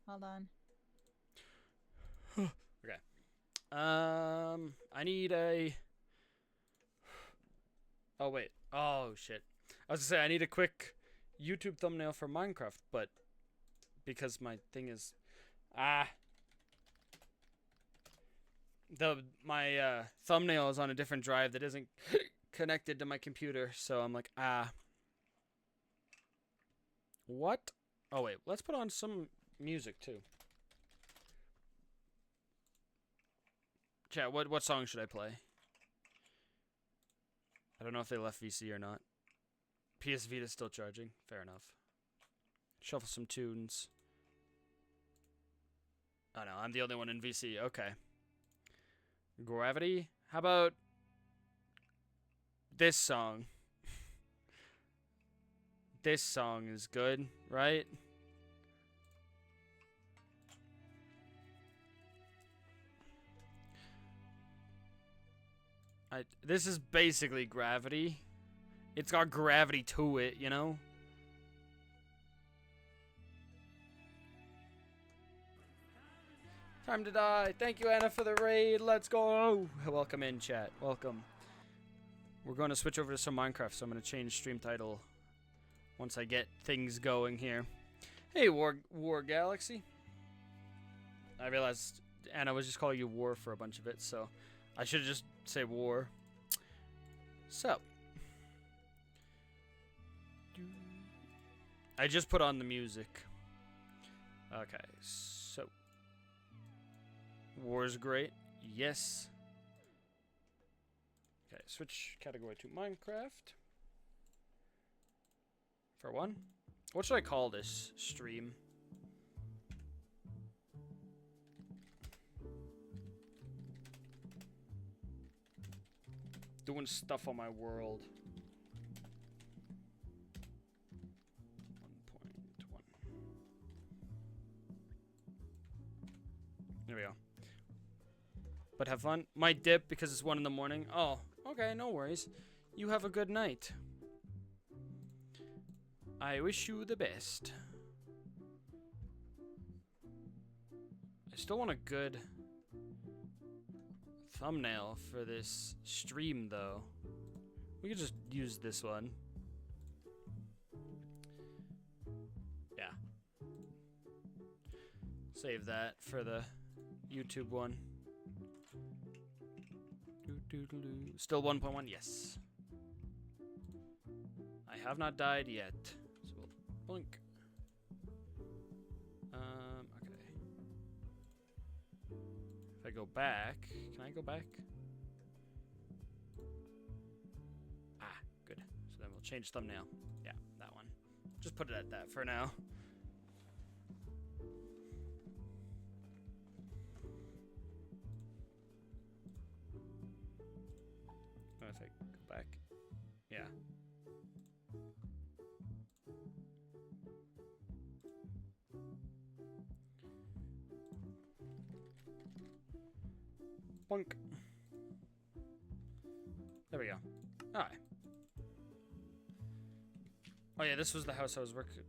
Hold on. Okay. I need a. Oh wait. Oh shit. I was gonna say I need a quick YouTube thumbnail for Minecraft, but because my thing is ah the my thumbnail is on a different drive that isn't connected to my computer, so I'm like what? Oh wait, let's put on some music too. Chat, what song should I play? I don't know if they left VC or not. PS Vita's still charging. Fair enough. Shuffle some tunes. Oh no, I'm the only one in VC. Okay. Gravity? How about this song? This song is good, right? This is basically Gravity. It's got gravity to it, you know? Time to die. Thank you, Anna, for the raid. Let's go. Welcome in, chat. Welcome. We're going to switch over to some Minecraft, so I'm going to change stream title once I get things going here. Hey, War Galaxy. I realized Anna was just calling you War for a bunch of it, so I should just say War. So. I just put on the music. Okay, so. War's great. Yes. Okay, switch category to Minecraft. For one. What should I call this stream? Doing stuff on my world. 1.1. There we go. But have fun. Might dip because it's 1 in the morning. Oh, okay, no worries. You have a good night. I wish you the best. I still want a good thumbnail for this stream, though. We could just use this one. Yeah. Save that for the YouTube one. Still 1.1, yes. I have not died yet. So we'll blink. Okay. If I go back, can I go back? Ah, good. So then we'll change thumbnail. Yeah, that one. Just put it at that for now. If I go back. Yeah. Bonk. There we go. Alright. Oh yeah, this was the house I was working.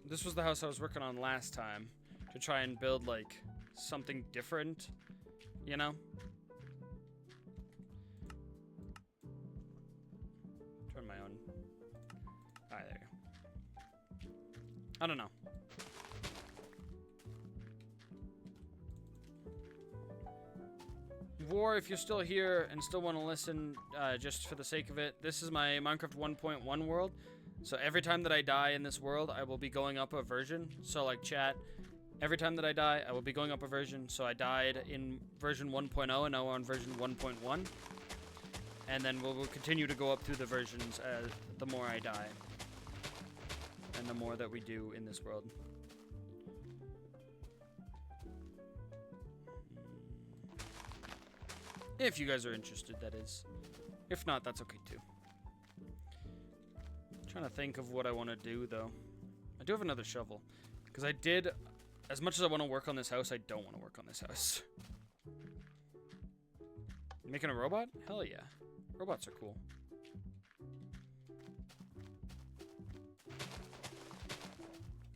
This was the house I was working on last time to try and build like something different, you know? Turn my own. Alright, there you go. I don't know. War, if you're still here and still want to listen, just for the sake of it, this is my Minecraft 1.1 world. So every time that I die in this world, I will be going up a version. So like chat, every time that I die, I will be going up a version. So I died in version 1.0 and now we're on version 1.1. And then we'll continue to go up through the versions as the more I die. And the more that we do in this world. If you guys are interested, that is. If not, that's okay too. I'm trying to think of what I want to do, though. I do have another shovel. Because I did... As much as I want to work on this house, I don't want to work on this house. Making a robot? Hell yeah. Robots are cool.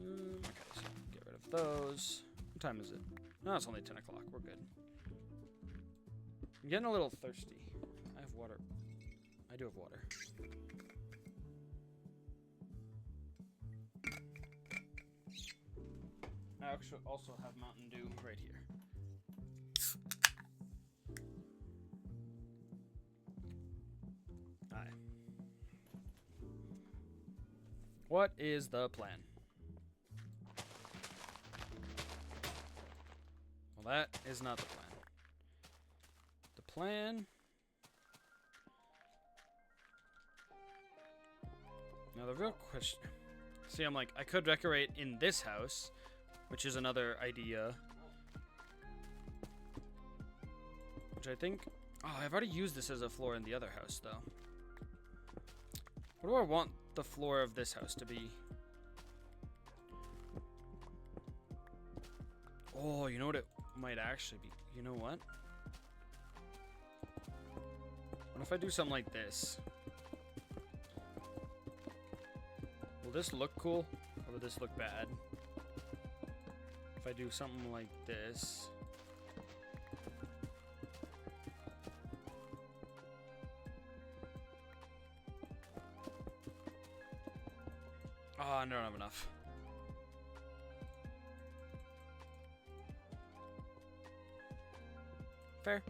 Okay, so get rid of those. What time is it? No, it's only 10 o'clock. We're good. I'm getting a little thirsty. I have water. I do have water. I actually also have Mountain Dew right here. Hi. What is the plan? Well, that is not the plan. The plan... Now the real question... See, I'm like, I could decorate in this house, which is another idea. Which I think... Oh, I've already used this as a floor in the other house, though. What do I want the floor of this house to be? Oh, you know what it might actually be? You know what? What if I do something like this? Will this look cool? Or will this look bad? If I do something like this... Oh, I don't have enough. Fair.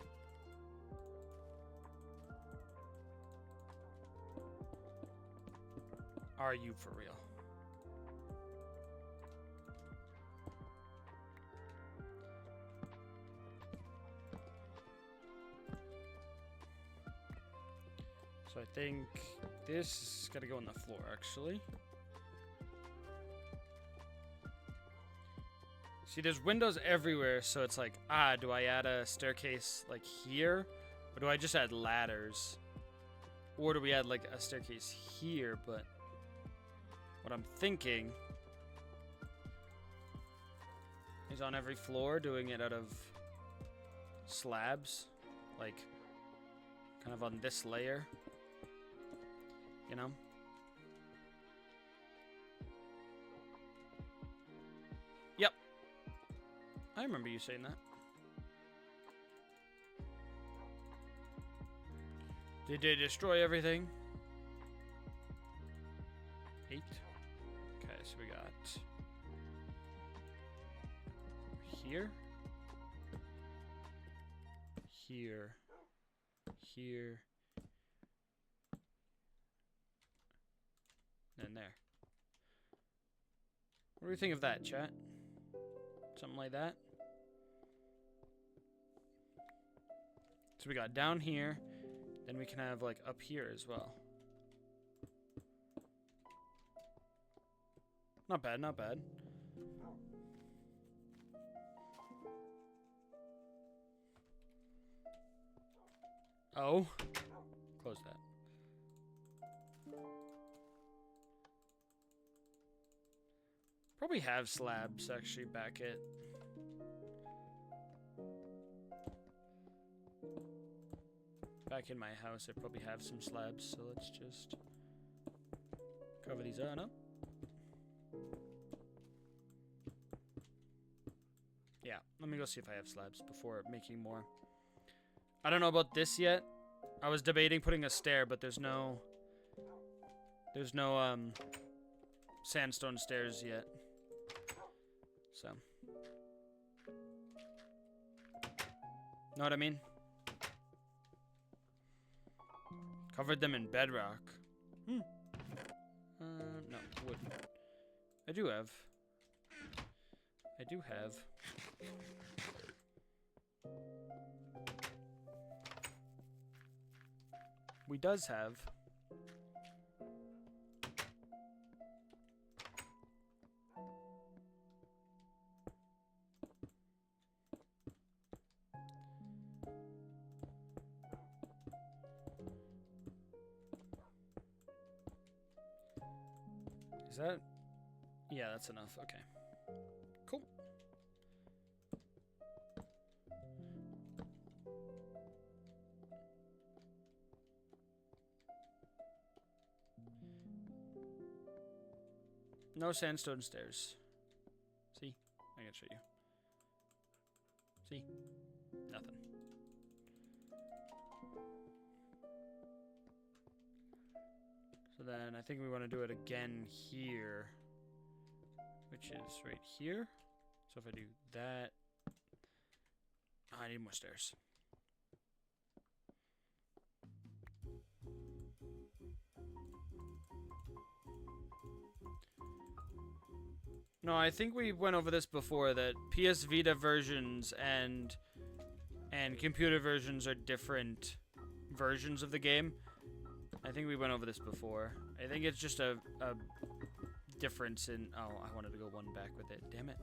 Are you for real? So I think this is gotta go on the floor, actually. See, there's windows everywhere, so it's like, do I add a staircase, like, here? Or do I just add ladders? Or do we add, like, a staircase here, but... What I'm thinking... is on every floor, doing it out of... slabs. Like, kind of on this layer. You know? I remember you saying that. Did they destroy everything? 8. Okay, so we got... Here. Here. Here. And there. What do you think of that, chat? Something like that. So we got down here, then we can have like up here as well. Not bad, not bad. Oh, close that. Probably have slabs actually back at... Back in my house, I probably have some slabs, so let's just cover these on up. Yeah, let me go see if I have slabs before making more. I don't know about this yet. I was debating putting a stair, but there's no sandstone stairs yet. So, know what I mean? Covered them in bedrock. No, wood. I do have. We does have. Is that? Yeah, that's enough. Okay. Cool. No sandstone stairs. See? I can show you. See? Nothing. So then I think we want to do it again here, which is right here. So if I do that, oh, I need more stairs. No, I think we went over this before, that PS Vita versions and computer versions are different versions of the game. I think we went over this before. I think it's just a difference in... Oh, I wanted to go one back with it. Damn it.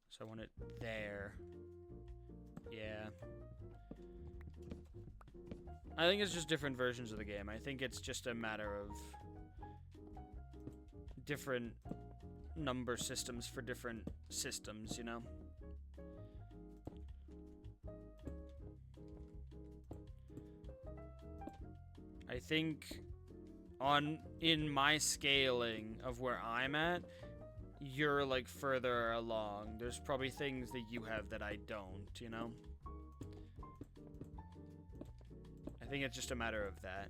So I want it there. Yeah. I think it's just different versions of the game. I think it's just a matter of different number systems for different systems, you know? I think in my scaling of where I'm at, you're like further along. There's probably things that you have that I don't, you know? I think it's just a matter of that.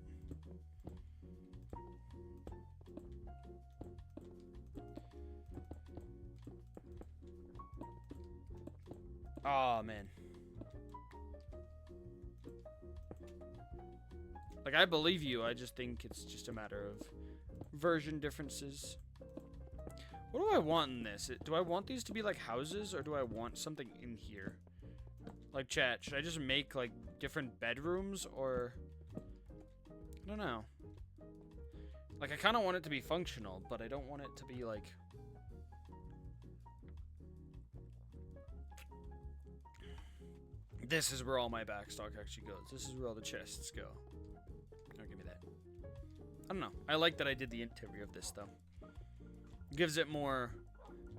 Oh, man. Like, I believe you, I just think it's just a matter of version differences. What do I want in this? Do I want these to be like houses, or do I want something in here? Like, chat, should I just make, like, different bedrooms, or... I don't know. Like, I kind of want it to be functional, but I don't want it to be, like... This is where all my backstock actually goes. This is where all the chests go. Don't give me that. I don't know. I like that I did the interior of this, though. Gives it more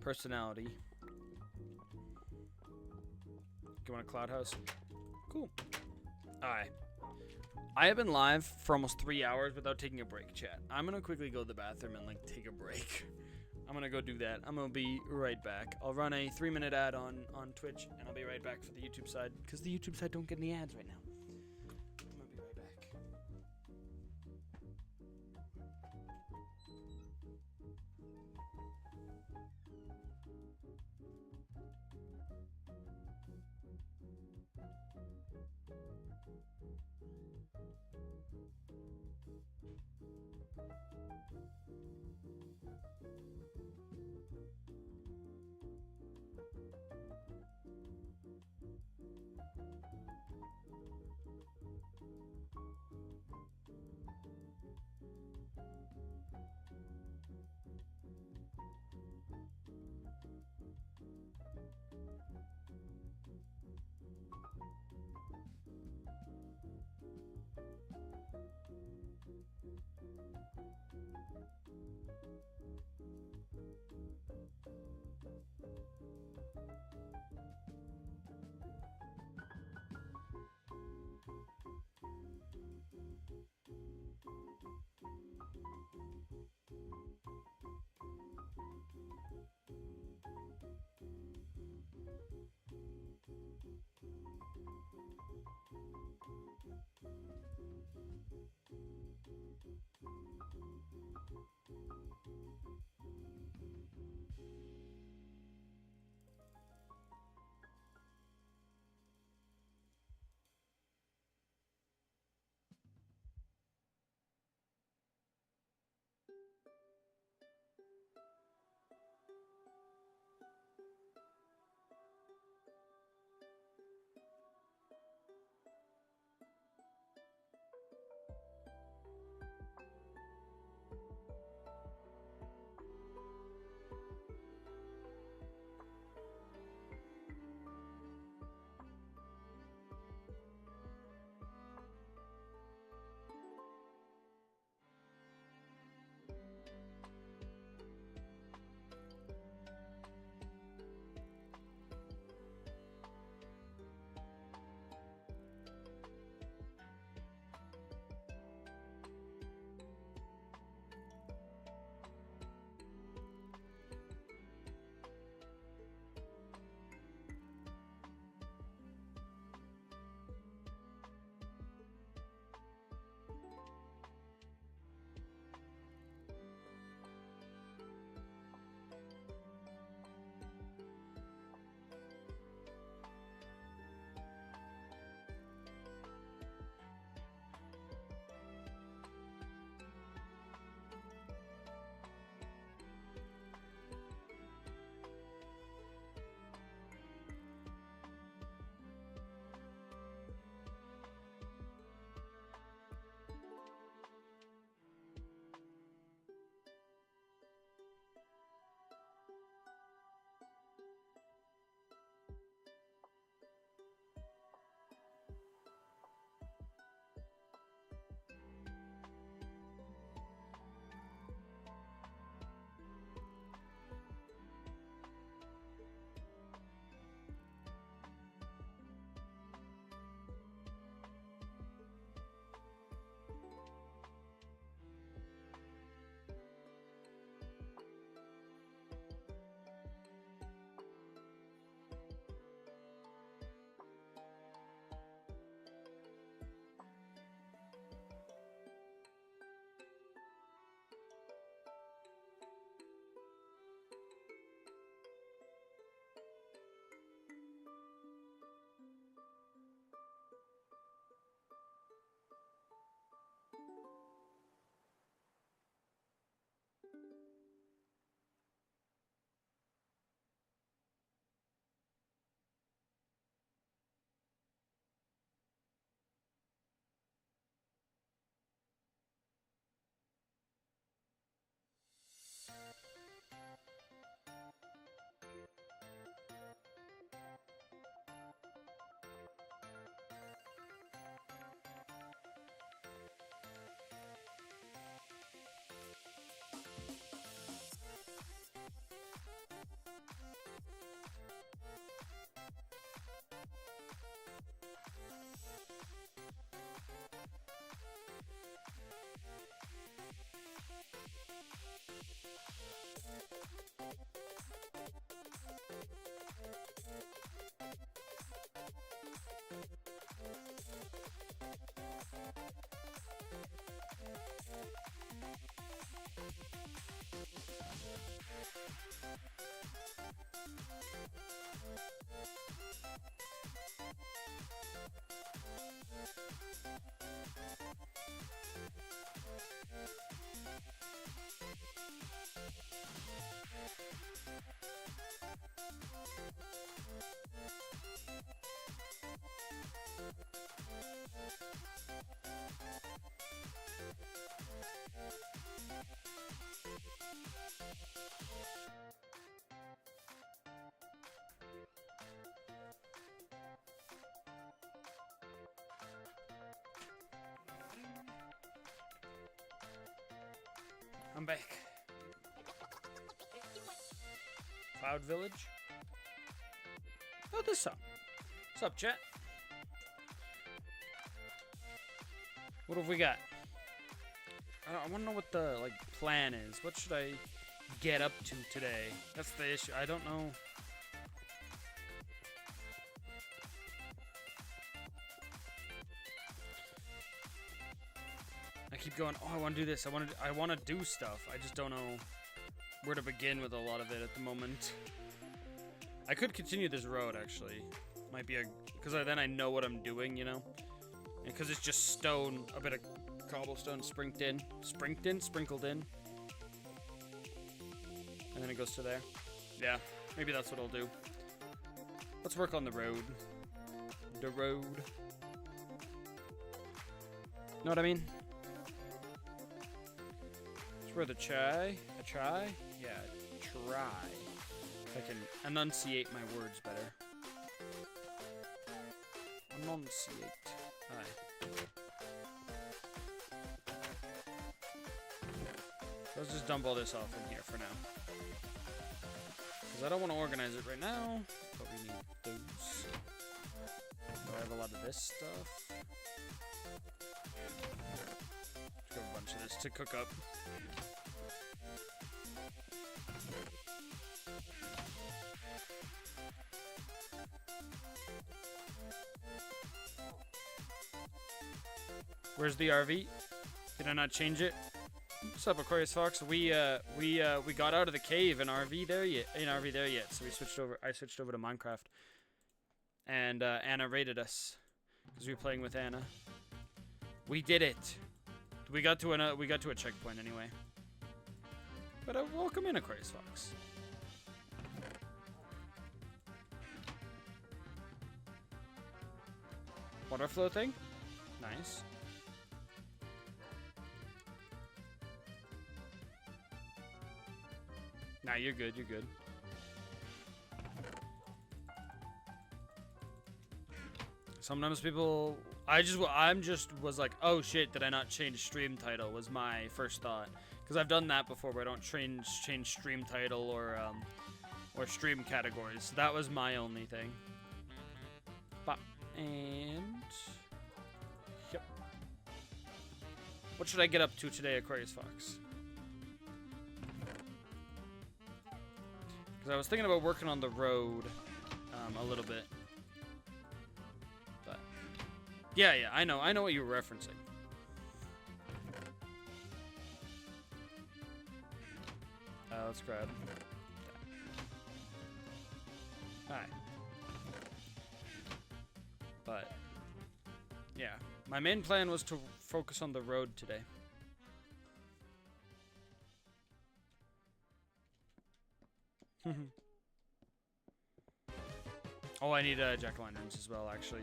personality. You want a cloud house? Cool. Alright. I have been live for almost 3 hours without taking a break, chat. I'm gonna quickly go to the bathroom and, like, take a break. I'm gonna go do that. I'm gonna be right back. I'll run a 3-minute ad on Twitch, and I'll be right back for the YouTube side, because the YouTube side don't get any ads right now. I'm gonna be right back. I'm back. Cloud Village. Oh, this song. What's up, chat? What have we got? I want to know what the plan is. What should I get up to today? That's the issue. I don't know. I keep going, oh, I want to do this. I want to do stuff. I just don't know where to begin with a lot of it at the moment. I could continue this road, actually. Might be because then I know what I'm doing, you know? And because it's just stone, a bit of cobblestone sprinkled in. And then it goes to there. Yeah, maybe that's what I'll do. Let's work on the road. The road. Know what I mean? It's where the chai. A chai? Yeah, try. If I can enunciate my words better. Enunciate. Aye. Let's just dump all this off in here for now. Because I don't want to organize it right now. But we need those. So I have a lot of this stuff. Let's go a bunch of this to cook up. Where's the RV? Did I not change it? What's up, Aquarius Fox? We got out of the cave in RV there yet. So we switched over. I switched over to Minecraft, and Anna raided us because we were playing with Anna. We did it. We got to a checkpoint anyway. But welcome in, Aquarius Fox. Water flow thing? Nice. Nah, you're good, you're good. Sometimes people... I'm just was like, oh shit, did I not change stream title, was my first thought. Because I've done that before, where I don't change stream title or stream categories. That was my only thing. And... Yep. What should I get up to today, Aquarius Fox? I was thinking about working on the road a little bit. But yeah, I know what you were referencing. Let's grab that. Alright. But yeah, my main plan was to focus on the road today. Oh, I need jack-o'-lanterns as well, actually.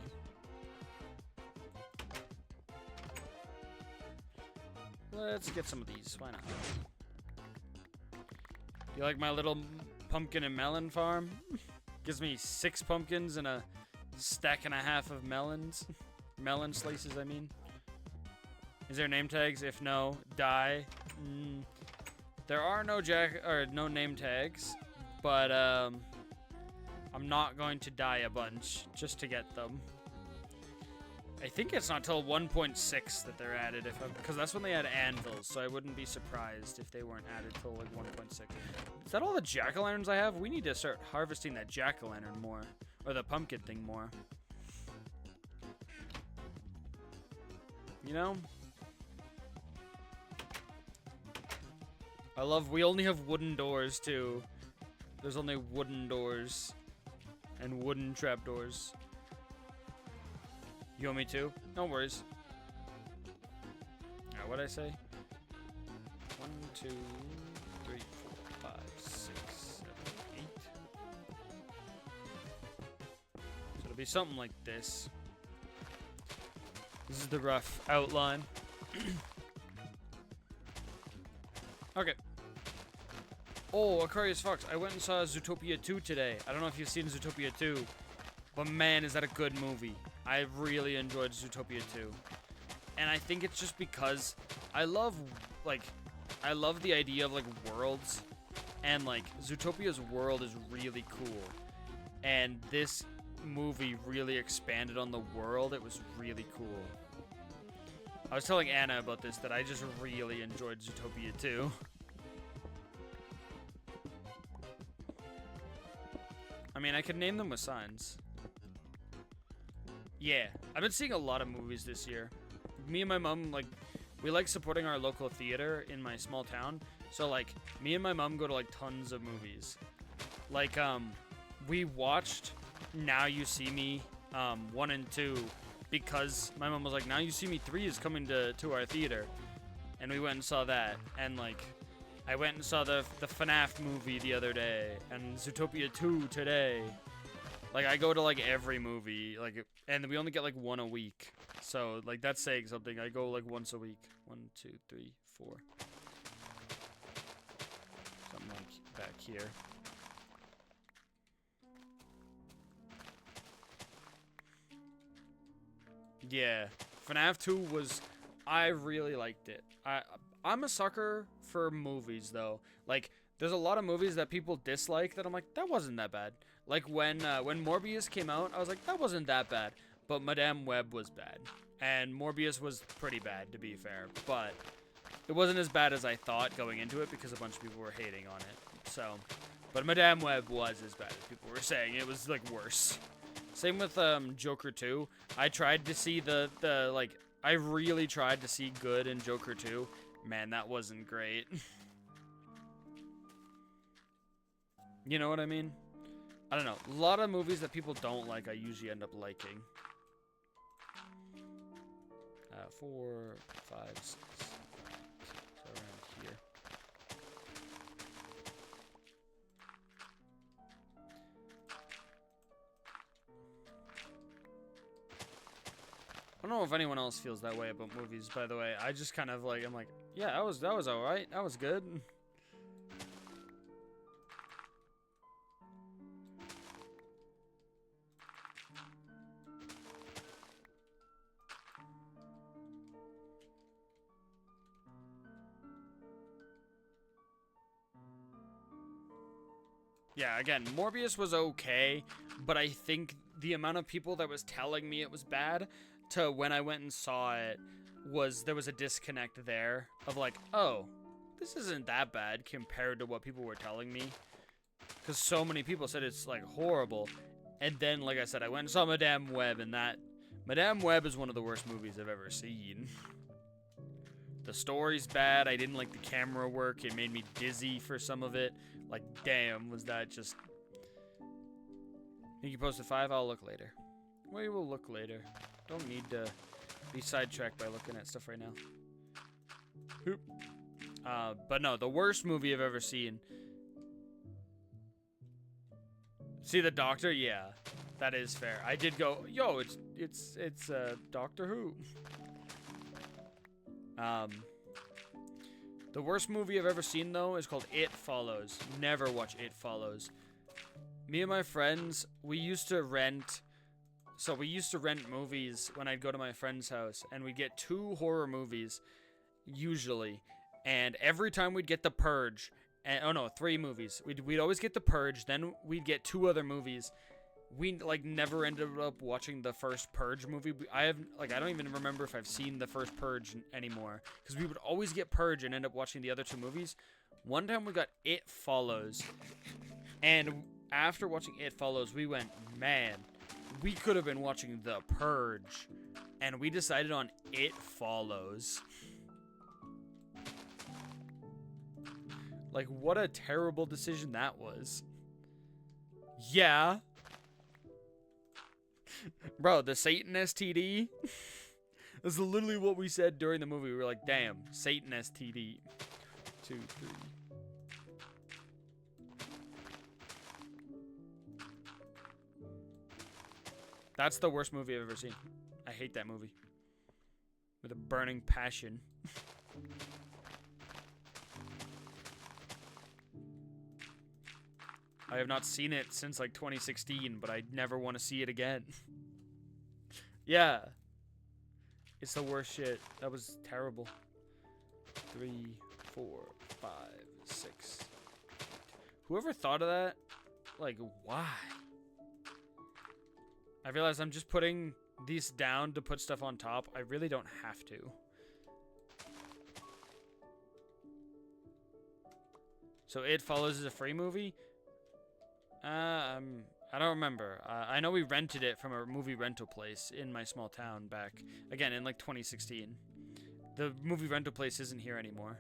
Let's get some of these. Why not? You like my little pumpkin and melon farm? Gives me 6 pumpkins and a stack and a half of melons. Melon slices, I mean. Is there name tags? If no, die. There are no name tags. But, I'm not going to die a bunch just to get them. I think it's not till 1.6 that they're added, because that's when they add anvils, so I wouldn't be surprised if they weren't added till like 1.6. Is that all the jack-o'-lanterns I have? We need to start harvesting that jack-o'-lantern more, or the pumpkin thing more. You know? I love, we only have wooden doors too. There's only wooden doors. And wooden trapdoors. You want me to? No worries. Alright, what'd I say? 1, 2, 3, 4, 5, 6, 7, 8. So it'll be something like this. This is the rough outline. Okay. Oh, Aquarius Fox, I went and saw Zootopia 2 today. I don't know if you've seen Zootopia 2, but man, is that a good movie. I really enjoyed Zootopia 2. And I think it's just because I love the idea of, like, worlds. And, like, Zootopia's world is really cool. And this movie really expanded on the world. It was really cool. I was telling Anna about this, that I just really enjoyed Zootopia 2. I mean, I could name them with signs. Yeah, I've been seeing a lot of movies this year. Me and my mom, like, we like supporting our local theater in my small town. So, like, me and my mom go to, like, tons of movies. Like, we watched Now You See Me 1 and 2 because my mom was like, Now You See Me 3 is coming to our theater. And we went and saw that. And, like, I went and saw the FNAF movie the other day, and Zootopia 2 today. Like, I go to, like, every movie, like, and we only get, like, 1 a week. So, like, that's saying something. I go, like, once a week. 1, 2, 3, 4. Something like back here. Yeah, FNAF 2 was, I really liked it. I'm a sucker for movies, though. Like, there's a lot of movies that people dislike that I'm like, that wasn't that bad. Like, when Morbius came out, I was like, that wasn't that bad. But Madame Web was bad. And Morbius was pretty bad, to be fair. But it wasn't as bad as I thought going into it because a bunch of people were hating on it. So, but Madame Web was as bad as people were saying. It was, like, worse. Same with Joker 2. I tried to see I really tried to see good in Joker 2. Man, that wasn't great. You know what I mean? I don't know. A lot of movies that people don't like, I usually end up liking. 4, 5, 6. So around here. I don't know if anyone else feels that way about movies, by the way. I just kind of like, I'm like, yeah, that was alright. That was good. Yeah, again, Morbius was okay, but I think the amount of people that was telling me it was bad to when I went and saw it there was a disconnect there of like, oh, this isn't that bad compared to what people were telling me. Because so many people said it's, like, horrible. And then, like I said, I went and saw Madame Web, and Madame Web is one of the worst movies I've ever seen. The story's bad. I didn't like the camera work. It made me dizzy for some of it. Like, damn, was that just... Think you posted 5? I'll look later. We will look later. Don't need to be sidetracked by looking at stuff right now. Oop. But no, the worst movie I've ever seen. See the Doctor? Yeah, that is fair. I did go, yo, it's Doctor Who. The worst movie I've ever seen, though, is called It Follows. Never watch It Follows. Me and my friends, we used to rent movies when I'd go to my friend's house, and we'd get 2 horror movies, usually. And every time we'd get The Purge, 3 movies. We'd always get The Purge, then we'd get 2 other movies. We, like, never ended up watching the first Purge movie. I don't even remember if I've seen the first Purge anymore. Because we would always get Purge and end up watching the other 2 movies. One time we got It Follows. And after watching It Follows, we went, man, we could have been watching The Purge. and we decided on It Follows. Like, what a terrible decision that was. Yeah. Bro, the Satan STD. That's literally what we said during the movie. We were like, damn, Satan STD. 2, 3. That's the worst movie I've ever seen. I hate that movie. With a burning passion. I have not seen it since like 2016, but I never want to see it again. Yeah. It's the worst shit. That was terrible. 3, 4, 5, 6. Whoever thought of that, like, why? I realize I'm just putting these down to put stuff on top. I really don't have to. So It Follows is a free movie? I don't remember. I know we rented it from a movie rental place in my small town back, again, in like 2016. The movie rental place isn't here anymore.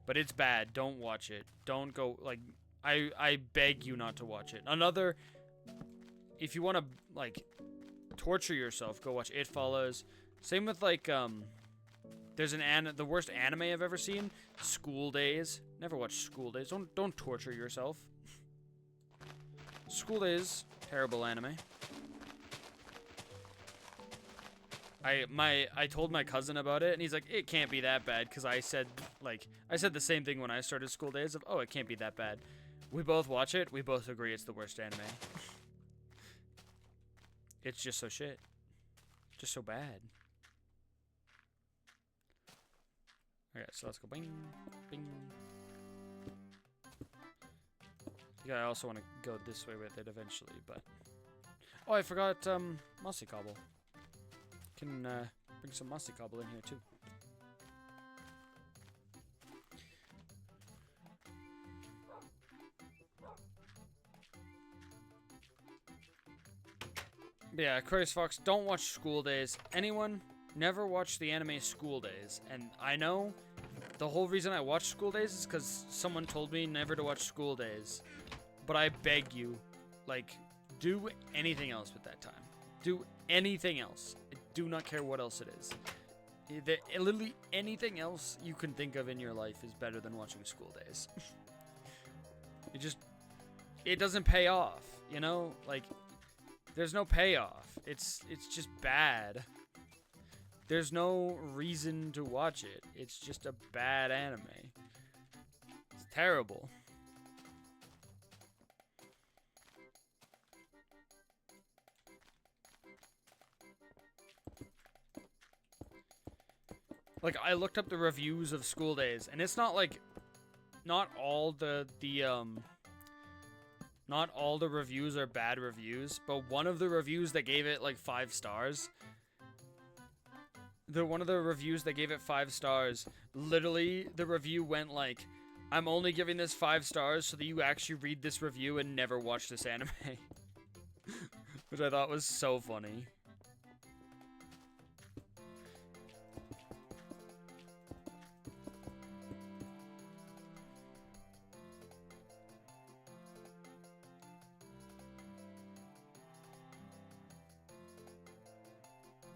But it's bad. Don't watch it. Don't go, like, I beg you not to watch it. Another, if you want to, like, torture yourself, go watch It Follows. Same with, like, there's the worst anime I've ever seen, School Days. Never watch School Days. Don't torture yourself. School Days, terrible anime. I told my cousin about it, and he's like, it can't be that bad, because I said the same thing when I started School Days of, oh, it can't be that bad. We both watch it. We both agree it's the worst anime. It's just so shit. Just so bad. Okay, so let's go bing, bing. Yeah, I also want to go this way with it eventually, but... Oh, I forgot, Mossy Cobble. Can, bring some Mossy Cobble in here, too. But yeah, Aquarius Fox, don't watch School Days. Anyone, never watch the anime School Days. And I know the whole reason I watched School Days is because someone told me never to watch School Days. But I beg you, like, do anything else with that time. Do anything else. I do not care what else it is. Literally anything else you can think of in your life is better than watching School Days. It doesn't pay off, you know? Like, there's no payoff. It's just bad. There's no reason to watch it. It's just a bad anime. It's terrible. Like, I looked up the reviews of School Days, and it's not like, not all the reviews are bad reviews, but one of the reviews that gave it like 5 stars, one of the reviews that gave it 5 stars, literally the review went like, I'm only giving this 5 stars so that you actually read this review and never watch this anime. Which I thought was so funny.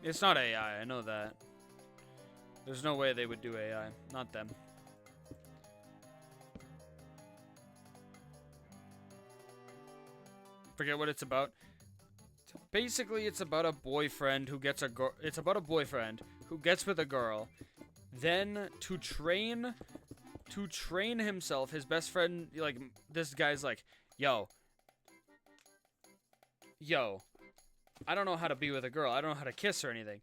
It's not AI, I know that. There's no way they would do AI. Not them. Forget what it's about. Basically, it's about a boyfriend who gets a girl. It's about a boyfriend who gets with a girl. Then, to train himself, his best friend, like, this guy's like, yo, I don't know how to be with a girl. I don't know how to kiss or anything.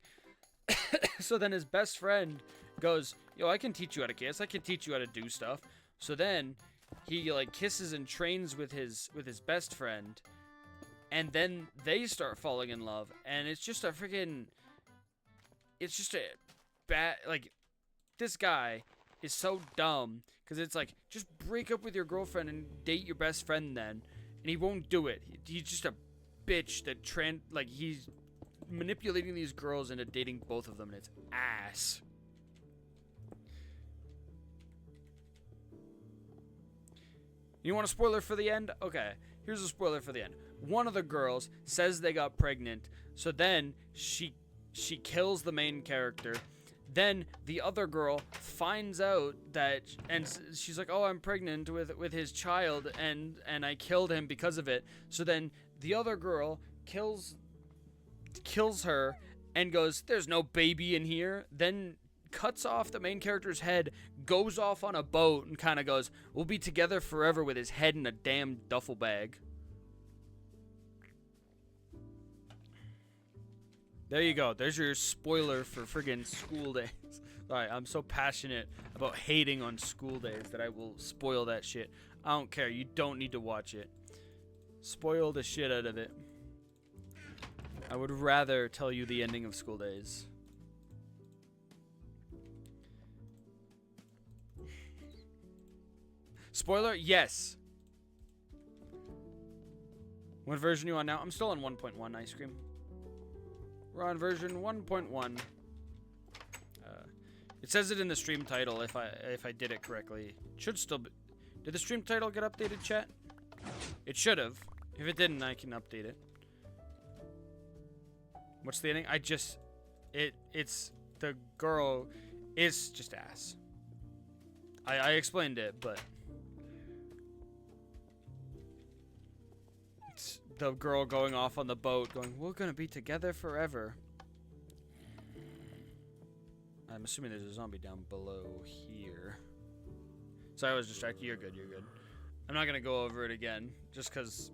So then his best friend goes, yo, I can teach you how to kiss. I can teach you how to do stuff. So then he, like, kisses and trains with his best friend. And then they start falling in love. And it's just a freaking... It's just a bad... Like, this guy is so dumb. Because it's like, just break up with your girlfriend and date your best friend then. And he won't do it. He's just a bitch that he's manipulating these girls into dating both of them, and it's ass. You want a spoiler for the end? Okay, here's a spoiler for the end. One of the girls says they got pregnant, so then she kills the main character. Then the other girl finds out that, and she's like, "Oh, I'm pregnant with his child, and I killed him because of it." So then the other girl kills her and goes, "There's no baby in here." Then cuts off the main character's head, goes off on a boat, and kind of goes, "We'll be together forever," with his head in a damn duffel bag. There you go. There's your spoiler for friggin' School Days. Alright, I'm so passionate about hating on School Days that I will spoil that shit. I don't care. You don't need to watch it. Spoil the shit out of it. I would rather tell you the ending of School Days. Spoiler? Yes. What version are you on now? I'm still on 1.1 Ice Cream. We're on version 1.1. It says it in the stream title if I did it correctly. It should still be. Did the stream title get updated, chat? It should have. If it didn't, I can update it. What's the ending? It's the girl is just ass. I explained it, but it's the girl going off on the boat going, "We're gonna be together forever." I'm assuming there's a zombie down below here. Sorry, I was distracted. You're good, you're good. I'm not gonna go over it again, just cause,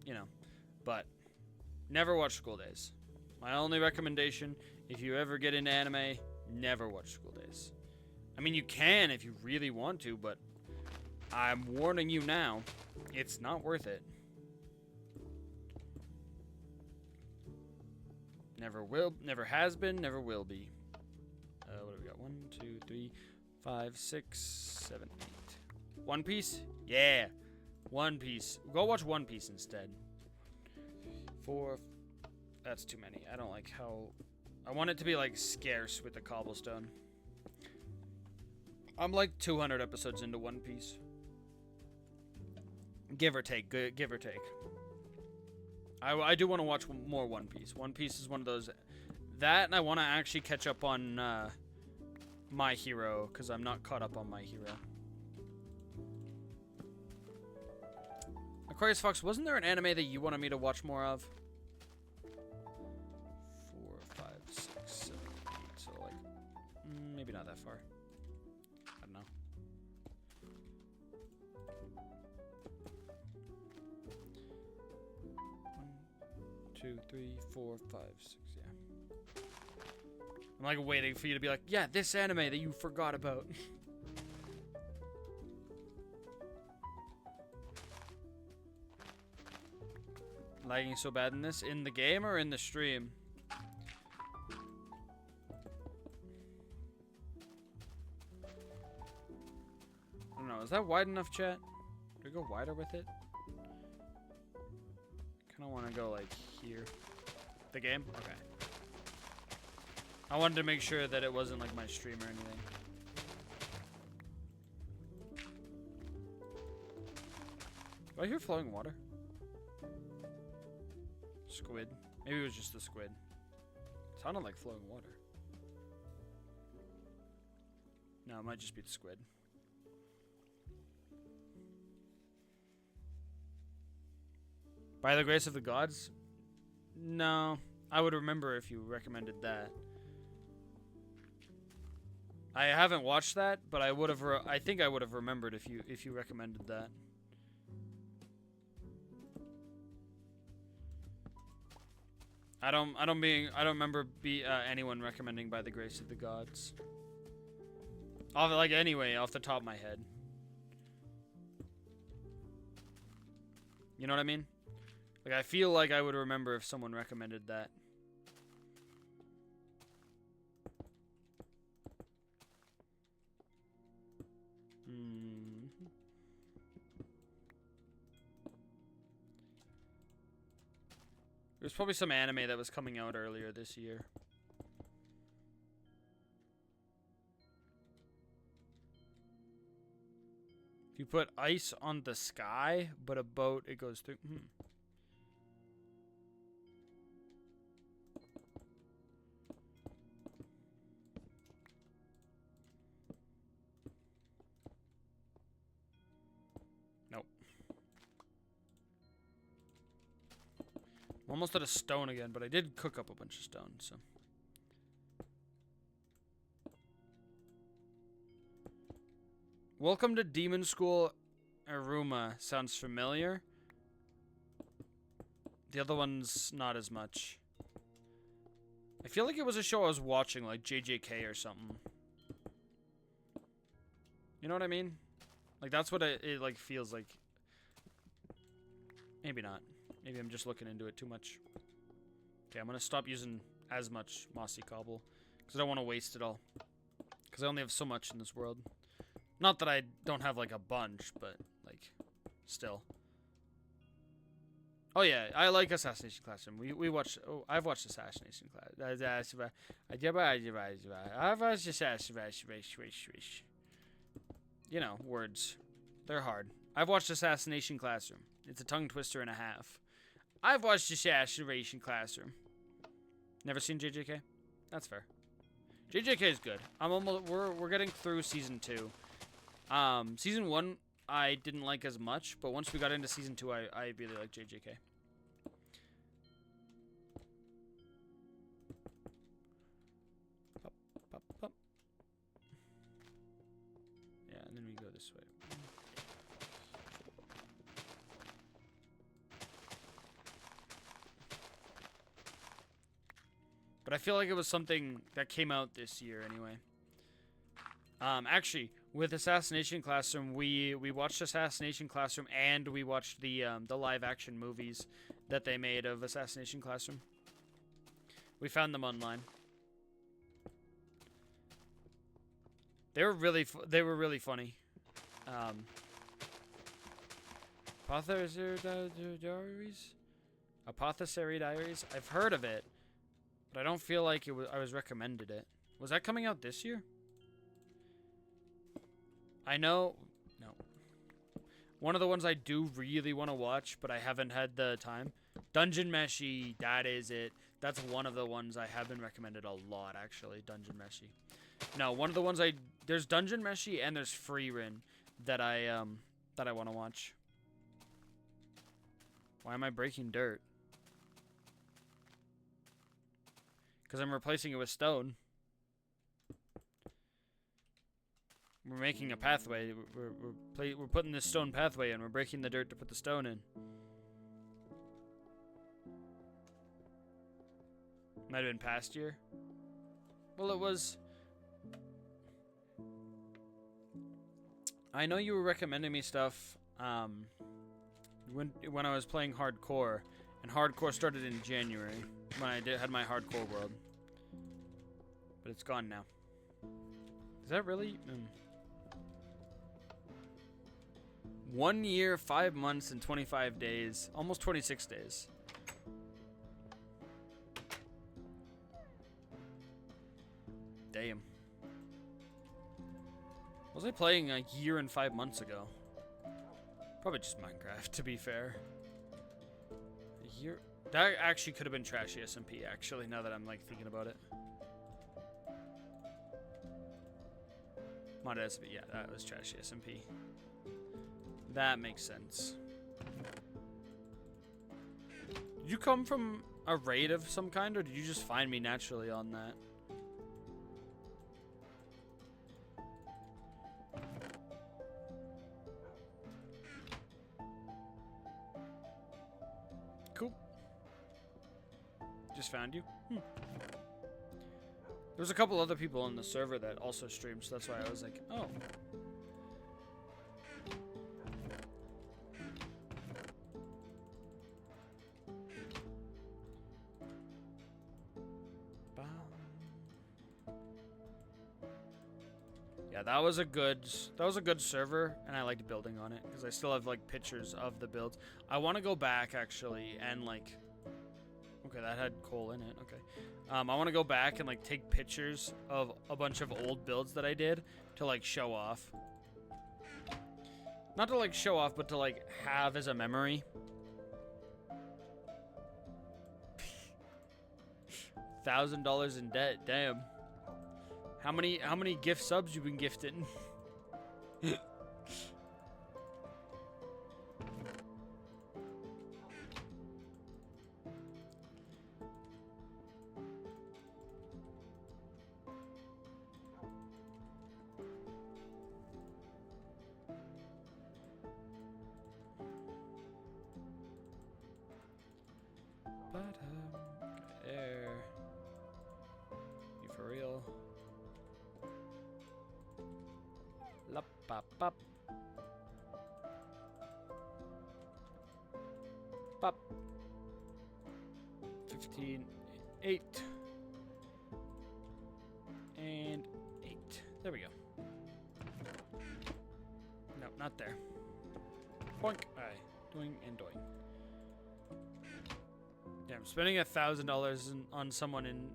you know, but never watch School Days. My only recommendation, if you ever get into anime, never watch School Days. I mean, you can if you really want to, but I'm warning you now, it's not worth it. Never will, never has been, never will be. What do we got? 1, 2, 3, 5, 6, 7, 8. One Piece? Yeah. One Piece. Go watch One Piece instead. 4. That's too many. I don't like how... I want it to be, like, scarce with the cobblestone. I'm, like, 200 episodes into One Piece. Give or take. Give or take. I do want to watch more One Piece. One Piece is one of those... That, and I want to actually catch up on My Hero, because I'm not caught up on My Hero. Aquarius Fox, wasn't there an anime that you wanted me to watch more of? 4, 5, 6, 7, 8. So, like, maybe not that far. I don't know. 1, 2, 3, 4, 5, 6. Yeah. I'm like waiting for you to be like, yeah, this anime that you forgot about. Lagging so bad in this? In the game or in the stream? I don't know. Is that wide enough, chat? Do we go wider with it? Kind of want to go like here. The game? Okay. I wanted to make sure that it wasn't like my stream or anything. Do I hear flowing water? Squid. Maybe it was just the squid. It sounded like flowing water. No, it might just be the squid. By the grace of the gods? No. I would remember if you recommended that. I haven't watched that, but I would have. I think I would have remembered if you recommended that. I don't remember anyone recommending By the Grace of the Gods. Off the top of my head. You know what I mean? Like, I feel like I would remember if someone recommended that. There's probably some anime that was coming out earlier this year. If you put ice on the sky, but a boat, it goes through. Nope. I'm almost at a stone again, but I did cook up a bunch of stone, so. Welcome to Demon School Aruma. Sounds familiar. The other one's not as much. I feel like it was a show I was watching, like JJK or something. You know what I mean? Like, that's what it like, feels like. Maybe not. Maybe I'm just looking into it too much. Okay, I'm gonna stop using as much mossy cobble. Because I don't want to waste it all. Because I only have so much in this world. Not that I don't have, like, a bunch, but, like, still. Oh, yeah, I like Assassination Classroom. We watched... Oh, I've watched Assassination Classroom. I've watched Assassination... You know, words. They're hard. I've watched Assassination Classroom. It's a tongue twister and a half. I've watched Assassination Classroom. Never seen JJK? That's fair. JJK is good. We're getting through season 2. Season 1, I didn't like as much, but once we got into season 2, I really like JJK. Pop, pop, pop. Yeah, and then we go this way. But I feel like it was something that came out this year anyway. Actually, with Assassination Classroom, we watched Assassination Classroom and we watched the live action movies that they made of Assassination Classroom. We found them online. They were really funny. Apothecary Diaries. I've heard of it, but I don't feel like I was recommended it. Was that coming out this year? I know, no. One of the ones I do really want to watch, but I haven't had the time. Dungeon Meshi, that is it. That's one of the ones I have been recommended a lot, actually. Dungeon Meshi. No, one of the ones there's Dungeon Meshi and there's Frieren that I want to watch. Why am I breaking dirt? Because I'm replacing it with stone. We're making a pathway. We're putting this stone pathway in. We're breaking the dirt to put the stone in. Might have been past year. Well, it was. I know you were recommending me stuff when I was playing hardcore, and hardcore started in January when I had my hardcore world. But it's gone now. Is that really? 1 year, 5 months, and 25 days. Almost 26 days. Damn. Was I playing a year and 5 months ago? Probably just Minecraft, to be fair. A year? That actually could have been Trashy SMP, actually, now that I'm, like, thinking about it. Mod SMP, yeah, that was Trashy SMP. That makes sense. Did you come from a raid of some kind, or did you just find me naturally on that? Cool. Just found you. There's a couple other people on the server that also stream, so that's why I was like, oh. Yeah, that was a good server, and I liked building on it because I still have like pictures of the builds. I want to go back actually and like Okay, that had coal in it. Okay. I want to go back and like take pictures of a bunch of old builds that I did to like show off. Not to like show off, but to like have as a memory. $1,000 in debt. Damn. How many gift subs you been gifting? Air. You for real? Lop pop pop. Pop. 15, 8. And 8. There we go. No, not there. Boink. Alright. Doing and doing. Yeah, I'm spending $1,000 on someone in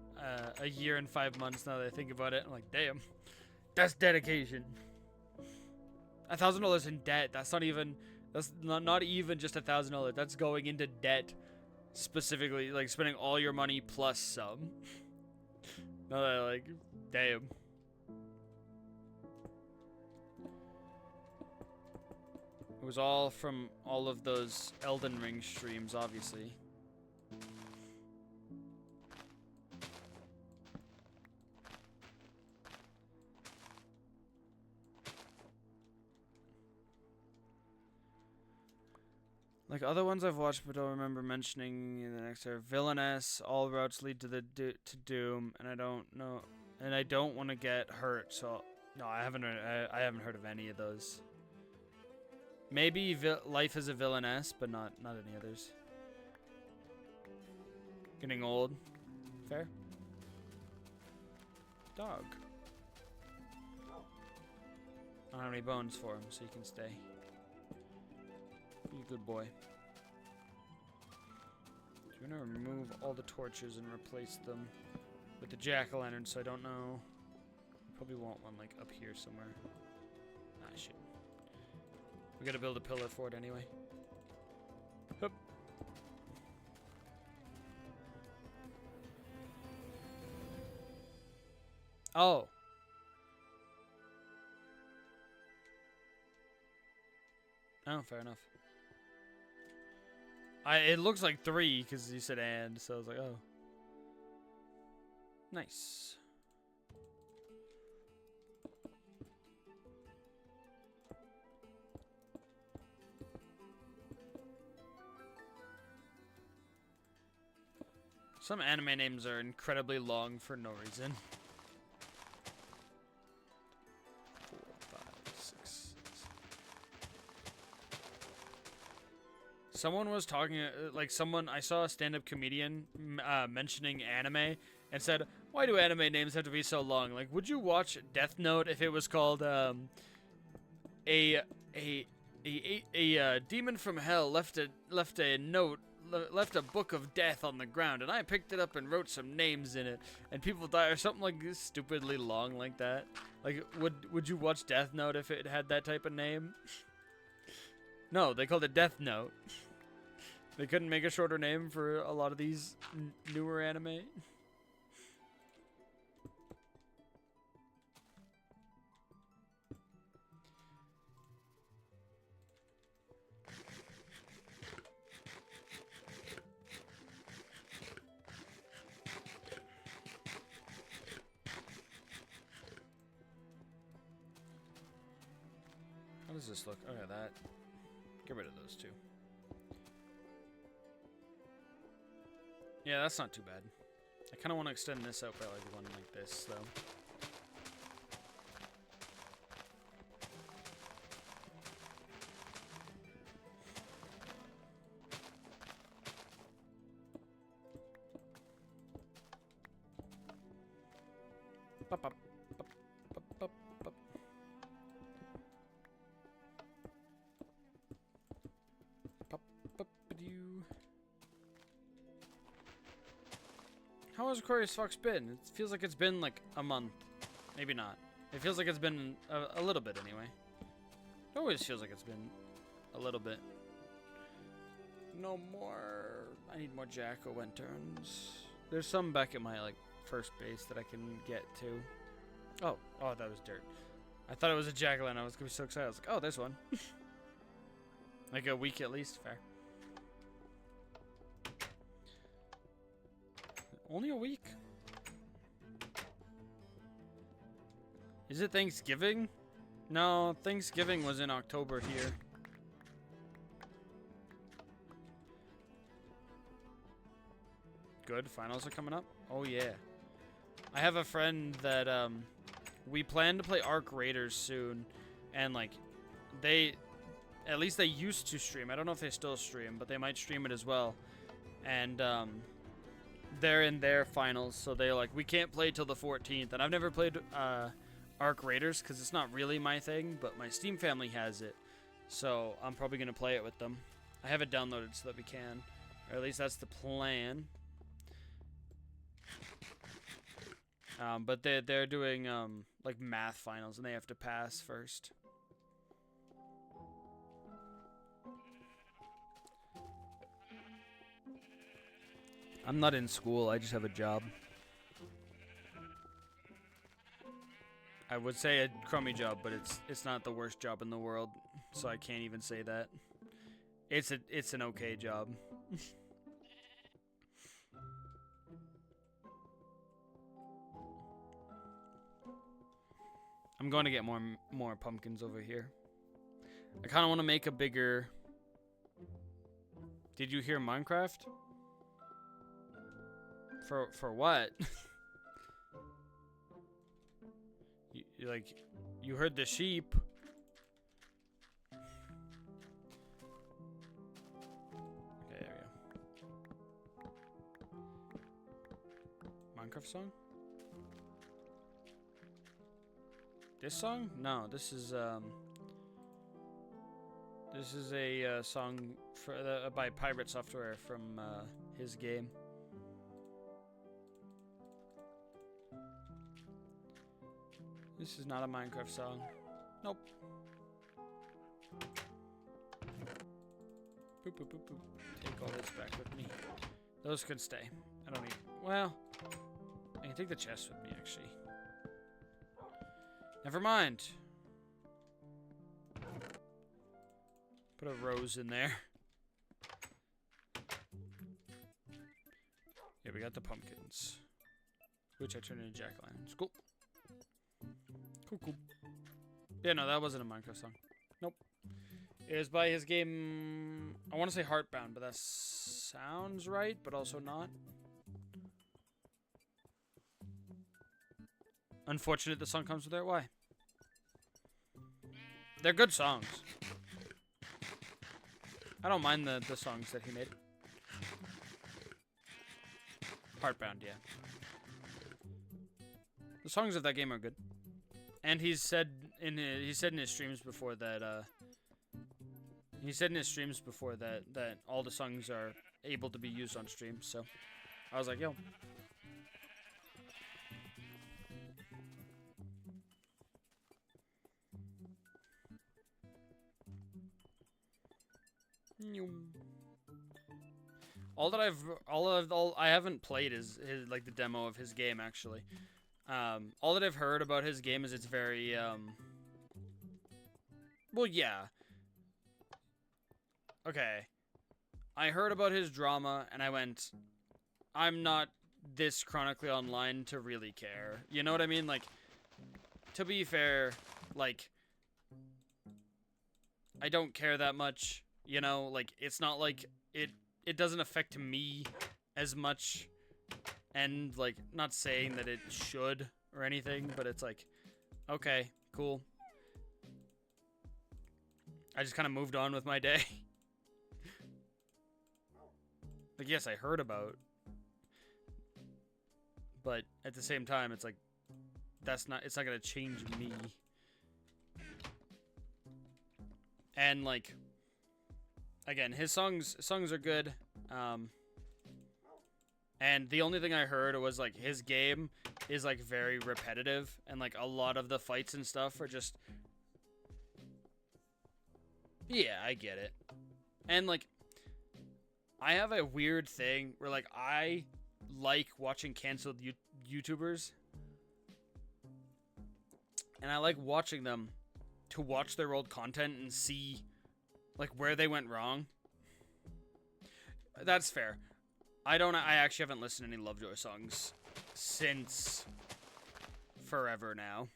a year and 5 months now that I think about it. I'm like, damn. That's dedication. $1,000 in debt. That's not even just $1,000. That's going into debt specifically, like spending all your money plus some. No, that like, damn. It was all from all of those Elden Ring streams, obviously. Like other ones I've watched but don't remember mentioning in the next are Villainess, All Routes Lead to to Doom, and I don't know, and I don't want to get hurt, so no, I haven't heard of any of those. Maybe Life is a Villainess, but not any others. Getting old. Fair. Dog. I don't have any bones for him, so you can stay. Be a good boy. So we're gonna remove all the torches and replace them with the jack-o'-lantern, so I don't know. Probably want one like up here somewhere. Ah, shit. We gotta build a pillar for it anyway. Hup. Oh. Oh, fair enough. It looks like 3 because you said and, so I was like, oh. Nice. Some anime names are incredibly long for no reason. 4, 5, 6. Someone was talking, I saw a stand-up comedian mentioning anime and said, why do anime names have to be so long? Like, would you watch Death Note if it was called, a demon from hell left a note, left a book of death on the ground, and I picked it up and wrote some names in it, and people died, or something like this stupidly long like that? Like, would you watch Death Note if it had that type of name? No, they called it Death Note. They couldn't make a shorter name for a lot of these newer anime. How does this look? Okay, that. Get rid of those two. Yeah, that's not too bad. I kind of want to extend this out by like one like this, though. Pop, pop, pop, pop, pop, pop. Pop, pop, doo. How has Aquarius Fox been? It feels like it's been like a month. Maybe not. It feels like it's been a little bit anyway. It always feels like it's been a little bit. No more. I need more Jack-o'-lanterns. There's some back at my like first base that I can get to. Oh, that was dirt. I thought it was a jack-o'-lantern. I was gonna be so excited. I was like, oh, there's one. Like a week at least. Fair. Only a week? Is it Thanksgiving? No, Thanksgiving was in October here. Good, finals are coming up. Oh yeah. I have a friend that we plan to play Arc Raiders soon, and like at least they used to stream. I don't know if they still stream, but they might stream it as well. And they're in their finals, so they're like, we can't play till the 14th. And I've never played Arc Raiders because it's not really my thing, but my Steam family has it, so I'm probably gonna play it with them. I have it downloaded so that we can, or at least that's the plan. But they're doing like math finals, and they have to pass first. I'm not in school. I just have a job. I would say a crummy job, but it's not the worst job in the world, so I can't even say that. It's an okay job. I'm going to get more pumpkins over here. I kind of want to make a bigger... Did you hear Minecraft? For what? you heard the sheep. Okay, there we go. Minecraft song? This song? No, this is a song by Pirate Software from his game. This is not a Minecraft song. Nope. Boop, boop, boop, boop. Take all this back with me. Those could stay. I don't need... Well, I can take the chest with me, actually. Never mind. Put a rose in there. Yeah, we got the pumpkins. Which I turned into jack-o'-lanterns. Cool. Cool. Yeah, no, that wasn't a Minecraft song. Nope. It was by his game... I want to say Heartbound, but that sounds right, but also not. Unfortunate the song comes with it. Why? They're good songs. I don't mind the songs that he made. Heartbound, yeah. The songs of that game are good. And he said in his streams before that that all the songs are able to be used on stream. So I was like, yo. I haven't played his like the demo of his game actually. All that I've heard about his game is it's very well, yeah. Okay. I heard about his drama and I went, I'm not this chronically online to really care. You know what I mean? Like, to be fair, like, I don't care that much, you know? Like, it's not like it doesn't affect me as much, and, like, not saying that it should or anything, but it's like, okay, cool. I just kind of moved on with my day. Like, yes, I heard about, but at the same time, it's like, it's not gonna change me. And, like, again, his songs are good, And the only thing I heard was like his game is like very repetitive, and like a lot of the fights and stuff are just, yeah, I get it. And like I have a weird thing where like I like watching canceled YouTubers, and I like watching them to watch their old content and see like where they went wrong. That's fair. I actually haven't listened to any Lovejoy songs since forever now.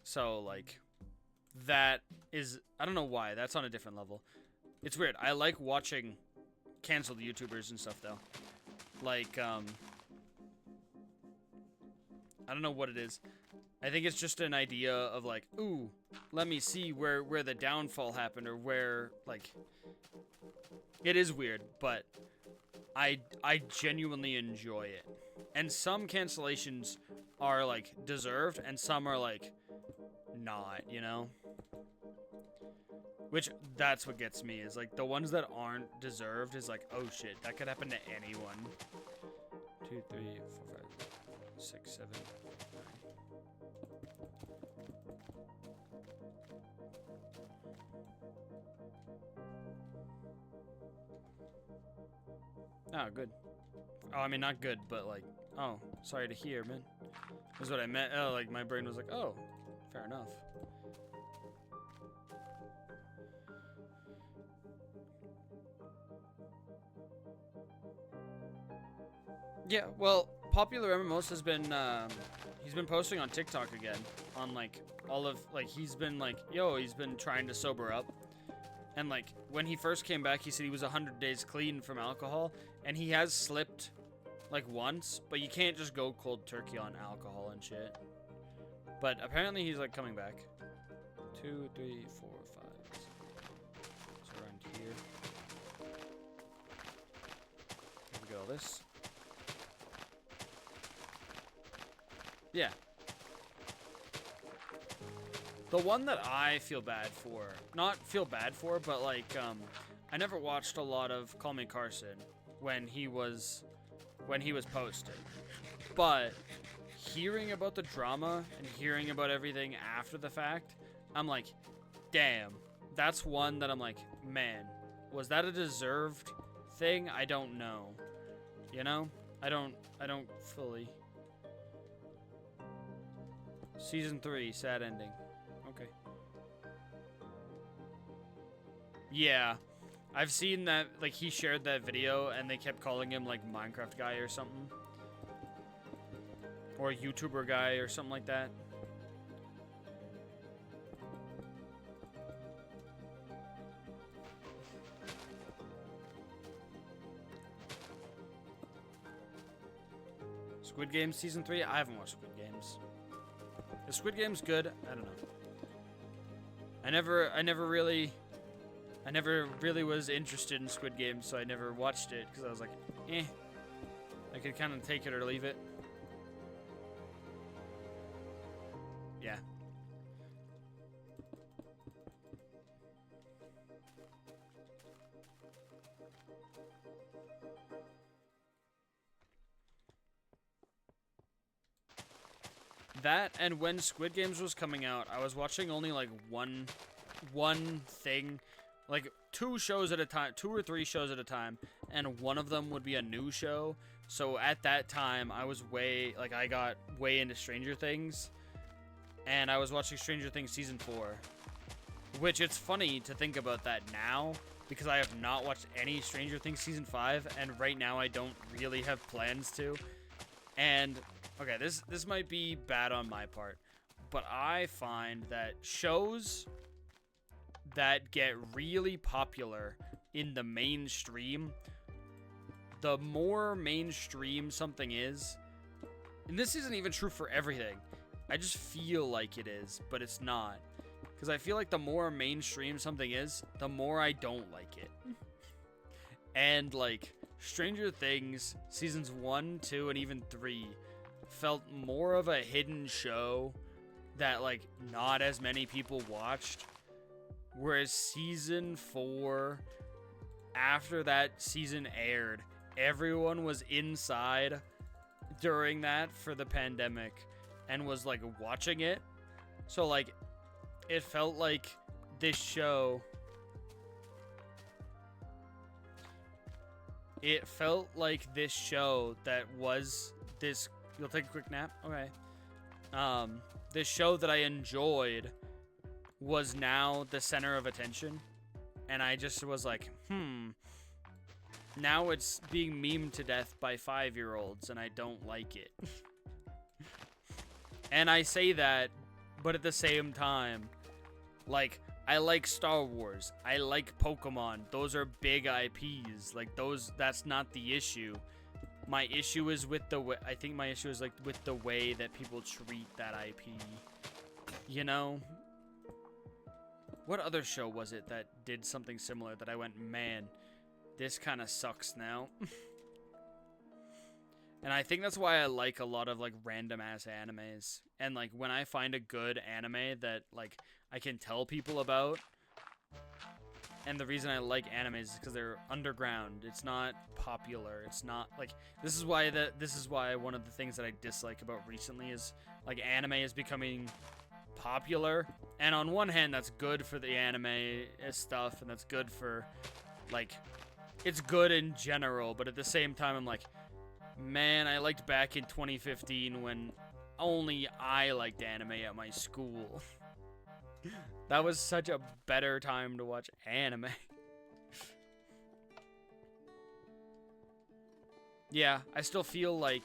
So like that is, I don't know why, that's on a different level. It's weird. I like watching canceled YouTubers and stuff though. Like I don't know what it is. I think it's just an idea of like, ooh, let me see where the downfall happened, or where, like, it is weird, but I genuinely enjoy it. And some cancellations are like deserved, and some are like not, you know? Which, that's what gets me, is like the ones that aren't deserved is like, oh shit, that could happen to anyone. 2, 3, 4, 5, 6, 7, 9. Oh, good. Oh, I mean, not good, but like, oh, sorry to hear, man. That's what I meant. Oh, like, my brain was like, oh, fair enough. Yeah, well, Popular MMOs has been, he's been posting on TikTok again, on, like, all of, like, he's been, like, he's been trying to sober up. And, like, when he first came back, he said he was 100 days clean from alcohol, and he has slipped, like, once, but you can't just go cold turkey on alcohol and shit. But apparently he's, like, coming back. 2, 3, 4, 5. So around here. Here we go, this. Yeah. The one that I feel bad for, not feel bad for, but like, I never watched a lot of Call Me Carson when he was posted. But hearing about the drama and hearing about everything after the fact, I'm like, damn, that's one that I'm like, man, was that a deserved thing? I don't know. You know? I don't fully. Season 3, sad ending. Okay. Yeah. I've seen that, like, he shared that video and they kept calling him, like, Minecraft guy or something. Or YouTuber guy or something like that. Squid Game Season 3? I haven't watched Squid Games. Is Squid Game's good? I don't know. I never really was interested in Squid Game, so I never watched it because I was like, eh. I could kind of take it or leave it. Yeah. That, and when Squid Games was coming out, I was watching only like one thing, like 2 shows at a time, 2 or 3 shows at a time, and one of them would be a new show. So at that time, I got way into Stranger Things, and I was watching Stranger Things Season 4, which it's funny to think about that now, because I have not watched any Stranger Things Season 5, and right now I don't really have plans to. And okay, this might be bad on my part, but I find that shows that get really popular in the mainstream, the more mainstream something is, and this isn't even true for everything, I just feel like it is, but it's not, because I feel like the more mainstream something is, the more I don't like it. And like Stranger Things seasons 1, 2, and even 3 felt more of a hidden show that like not as many people watched, whereas season 4, after that season aired, everyone was inside during that for the pandemic and was like watching it. So like it felt like this show that was this. You'll take a quick nap? Okay. This show that I enjoyed was now the center of attention. And I just was like, now it's being memed to death by 5-year-olds, and I don't like it. And I say that, but at the same time, like, I like Star Wars. I like Pokemon. Those are big IPs. Like, that's not the issue. My issue is with the way, I think my issue is, like, with the way that people treat that IP. You know? What other show was it that did something similar that I went, man, this kind of sucks now? And I think that's why I like a lot of, like, random-ass animes. And, like, when I find a good anime that, like, I can tell people about. And the reason I like animes is because they're underground. It's not popular. It's not, like, this is why one of the things that I dislike about recently is, like, anime is becoming popular. And on one hand, that's good for the anime stuff, and that's good for, like, it's good in general. But at the same time, I'm like, man, I liked back in 2015 when only I liked anime at my school. That was such a better time to watch anime. Yeah, I still feel like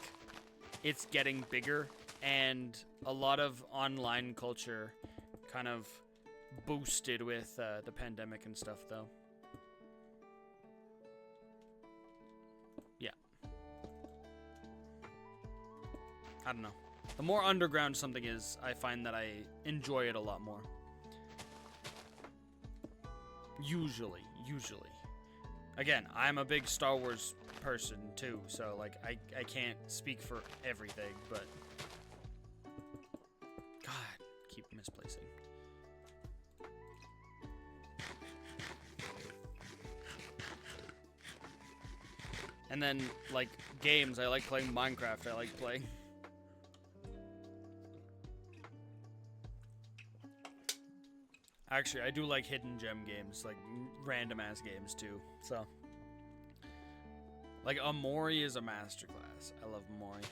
it's getting bigger, and a lot of online culture kind of boosted with the pandemic and stuff, though. Yeah. I don't know. The more underground something is, I find that I enjoy it a lot more. Usually. Again, I'm a big Star Wars person, too, so, like, I can't speak for everything, but... God, keep misplacing. And then, like, games, I like playing Minecraft, I like playing... Actually, I do like hidden gem games, like random-ass games, too, so. Like, Omori is a masterclass. I love Omori.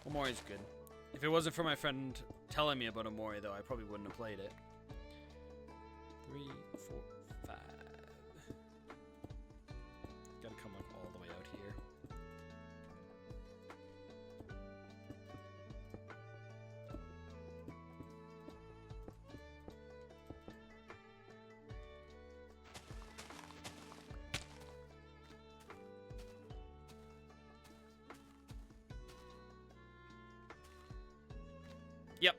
Omori's good. If it wasn't for my friend telling me about Omori, though, I probably wouldn't have played it. 3, 4, 5. Gotta come, like, all the way out here. Yep.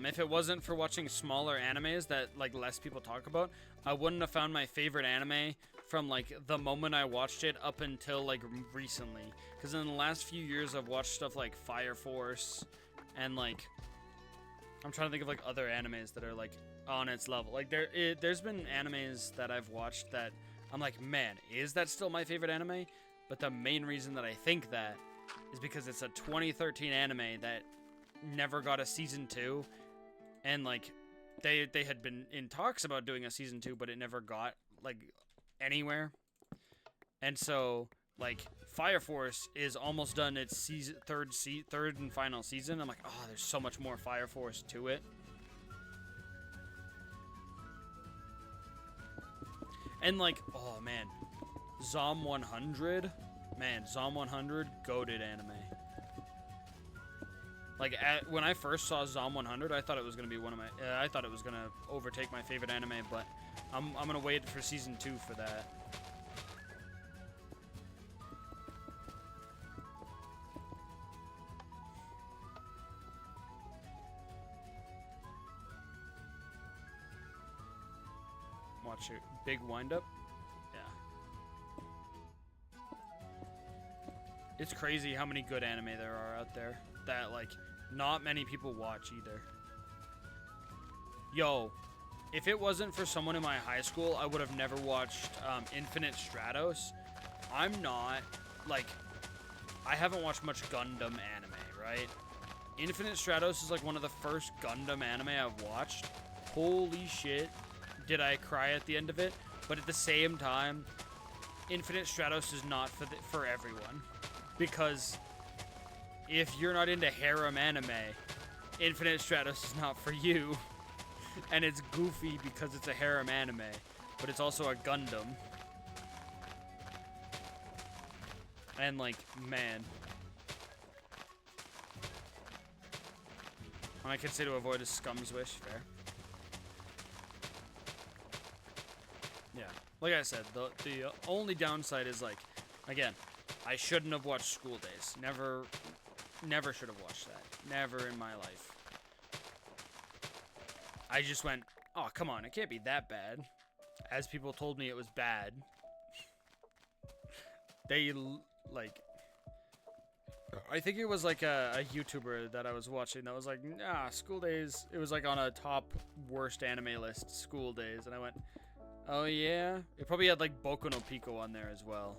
If it wasn't for watching smaller animes that, like, less people talk about, I wouldn't have found my favorite anime from, like, the moment I watched it up until, like, recently. Because in the last few years, I've watched stuff like Fire Force and, like, I'm trying to think of, like, other animes that are, like, on its level. Like, there's been animes that I've watched that I'm like, man, is that still my favorite anime? But the main reason that I think that is because it's a 2013 anime that never got a season 2, and, like, they had been in talks about doing a season 2, but it never got, like, anywhere. And so, like, Fire Force is almost done its third and final season. I'm like, oh, there's so much more Fire Force to it. And, like, oh man, Zom 100, man, Zom 100, goated anime. Like, when I first saw Zom 100, I thought it was gonna be one of my, I thought it was gonna overtake my favorite anime, but I'm gonna wait for season 2 for that. Watch it, big wind up. Yeah. It's crazy how many good anime there are out there that, like, not many people watch either. Yo, if it wasn't for someone in my high school, I would have never watched Infinite Stratos. I'm not, like, I haven't watched much Gundam anime, right? Infinite Stratos is like one of the first Gundam anime I've watched. Holy shit, did I cry at the end of it? But at the same time, Infinite Stratos is not for everyone. Because if you're not into harem anime, Infinite Stratos is not for you. And it's goofy because it's a harem anime, but it's also a Gundam. And like, man. And I can say to avoid a scum's wish, fair. Yeah, like I said, the only downside is like, again, I shouldn't have watched School Days. Never should have watched that. Never in my life. I just went, oh, come on, it can't be that bad. As people told me it was bad. They, like, I think it was like a YouTuber that I was watching that was like, nah, School Days, it was like on a top worst anime list, School Days, and I went, oh yeah? It probably had like Boku no Pico on there as well,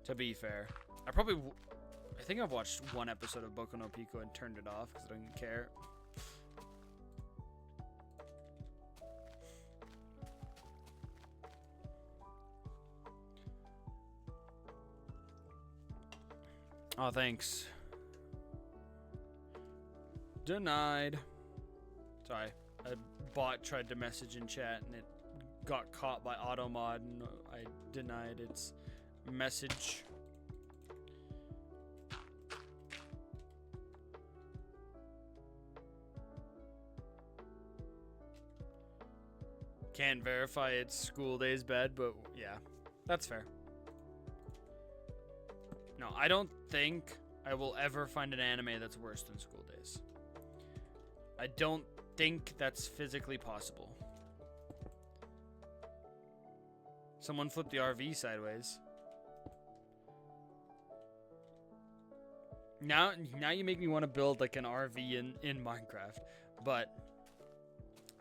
to be fair. I think I've watched one episode of Boku no Pico and turned it off because I didn't care. Oh, thanks. Denied. Sorry, a bot tried to message in chat and it got caught by Automod and I denied its message. Can't verify it's School Days bad, but yeah, that's fair. No, I don't think I will ever find an anime that's worse than School Days. I don't think that's physically possible. Someone flipped the RV sideways. Now you make me want to build like an RV in Minecraft. But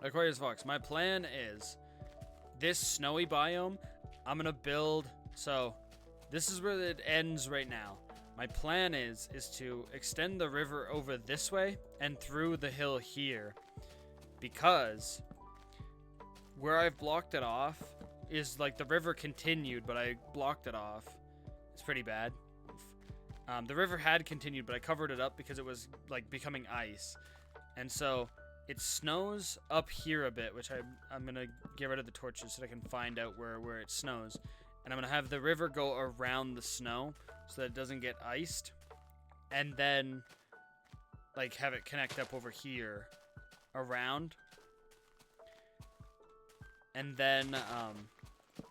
Aquarius Fox, my plan is this snowy biome, I'm gonna build. So this is where it ends right now. My plan is to extend the river over this way and through the hill here, because where I've blocked it off is like the river continued, but I blocked it off. It's pretty bad. The river had continued, but I covered it up because it was like becoming ice. And so it snows up here a bit, which I'm gonna get rid of the torches so that I can find out where it snows. And I'm gonna have the river go around the snow so that it doesn't get iced. And then like have it connect up over here around. And then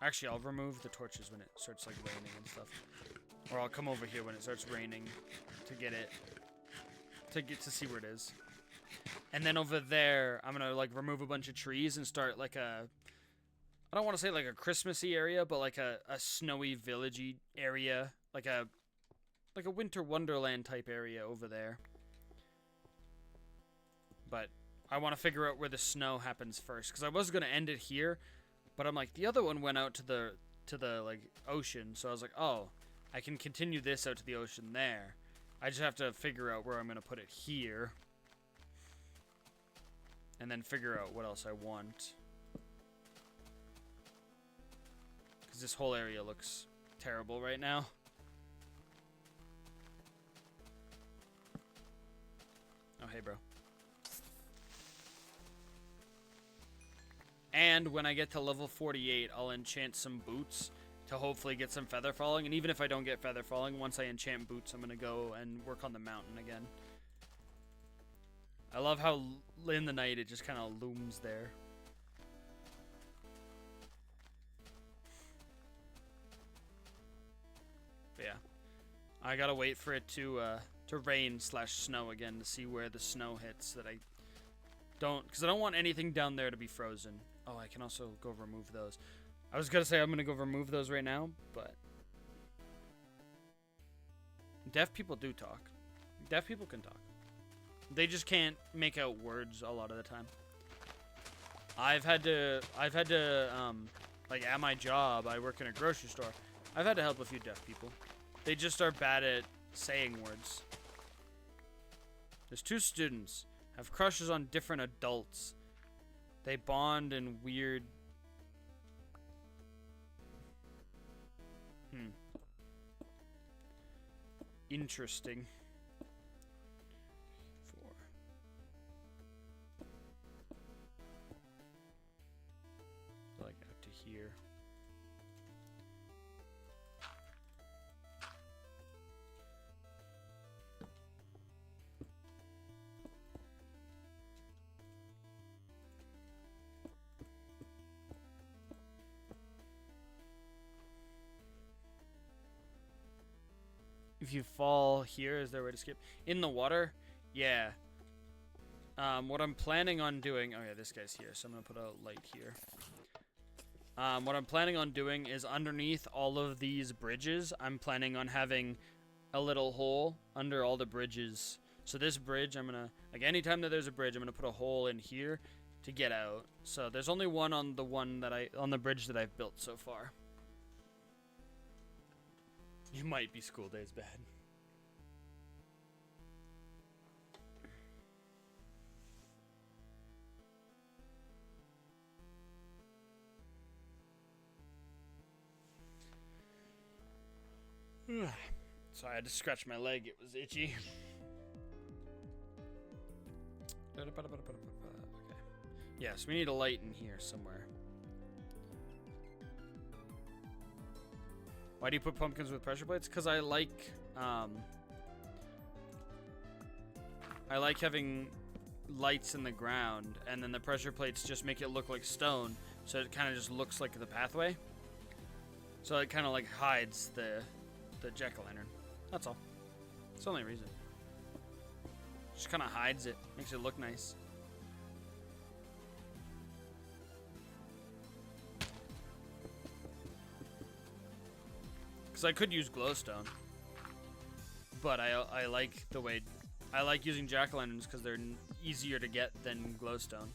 actually I'll remove the torches when it starts like raining and stuff. Or I'll come over here when it starts raining to get to see where it is. And then over there, I'm gonna like remove a bunch of trees and start like I don't want to say like a Christmassy area, but like a snowy villagey area, like a winter wonderland type area over there. But I want to figure out where the snow happens first, because I was gonna end it here, but I'm like, the other one went out to the like ocean, so I was like, oh, I can continue this out to the ocean there. I just have to figure out where I'm gonna put it here, and then figure out what else I want. Because this whole area looks terrible right now. Oh, hey, bro. And when I get to level 48, I'll enchant some boots to hopefully get some feather falling. And even if I don't get feather falling, once I enchant boots, I'm going to go and work on the mountain again. I love how in the night it just kind of looms there. But yeah, I gotta wait for it to rain/snow again to see where the snow hits. That I don't, because I don't want anything down there to be frozen. Oh, I can also go remove those. I was gonna say I'm gonna go remove those right now, but deaf people do talk. Deaf people can talk. They just can't make out words a lot of the time. I've had to, like at my job, I work in a grocery store. I've had to help a few deaf people. They just are bad at saying words. There's 2 students. Have crushes on different adults. They bond in weird... Interesting. 4. Like out to here. If you fall here, is there a way to skip? In the water? Yeah. What I'm planning on doing... Oh, yeah, this guy's here, so I'm going to put a light here. What I'm planning on doing is underneath all of these bridges, I'm planning on having a little hole under all the bridges. So this bridge, I'm going to... Like, anytime that there's a bridge, I'm going to put a hole in here to get out. So there's only one on the bridge that I've built so far. You might be school days bad. So I had to scratch my leg, it was itchy. Okay. Yes, we need a light in here somewhere. Why do you put pumpkins with pressure plates? Because I like having lights in the ground, and then the pressure plates just make it look like stone, so it kind of just looks like the pathway. So it kind of like hides the jack-o'-lantern. That's all. It's the only reason. Just kind of hides it, makes it look nice. Because I could use glowstone, but I like the way I like using jack-o'-lanterns because they're easier to get than glowstone,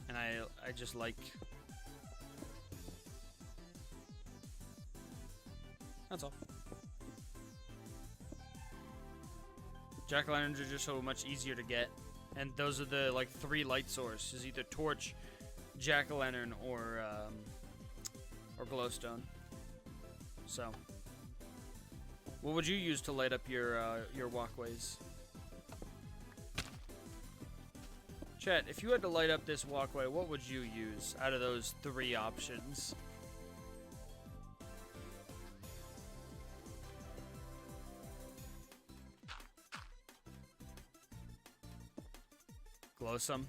and I just like. That's all. Jack-o'-lanterns are just so much easier to get, and those are the like 3 light sources: either torch, jack-o'-lantern, or glowstone. So, what would you use to light up your walkways? Chat, if you had to light up this walkway, what would you use out of those 3 options? Glowsome.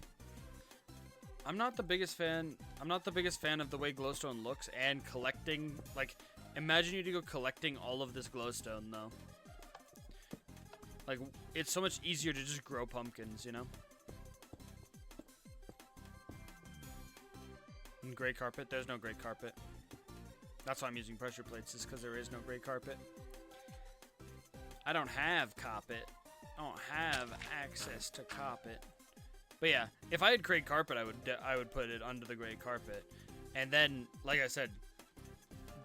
I'm not the biggest fan of the way glowstone looks and collecting, like, imagine you to go collecting all of this glowstone though. Like, it's so much easier to just grow pumpkins, you know? And gray carpet? There's no gray carpet. That's why I'm using pressure plates, is because there is no gray carpet. I don't have carpet. I don't have access to carpet. But yeah, if I had gray carpet, I would put it under the gray carpet. And then, like I said,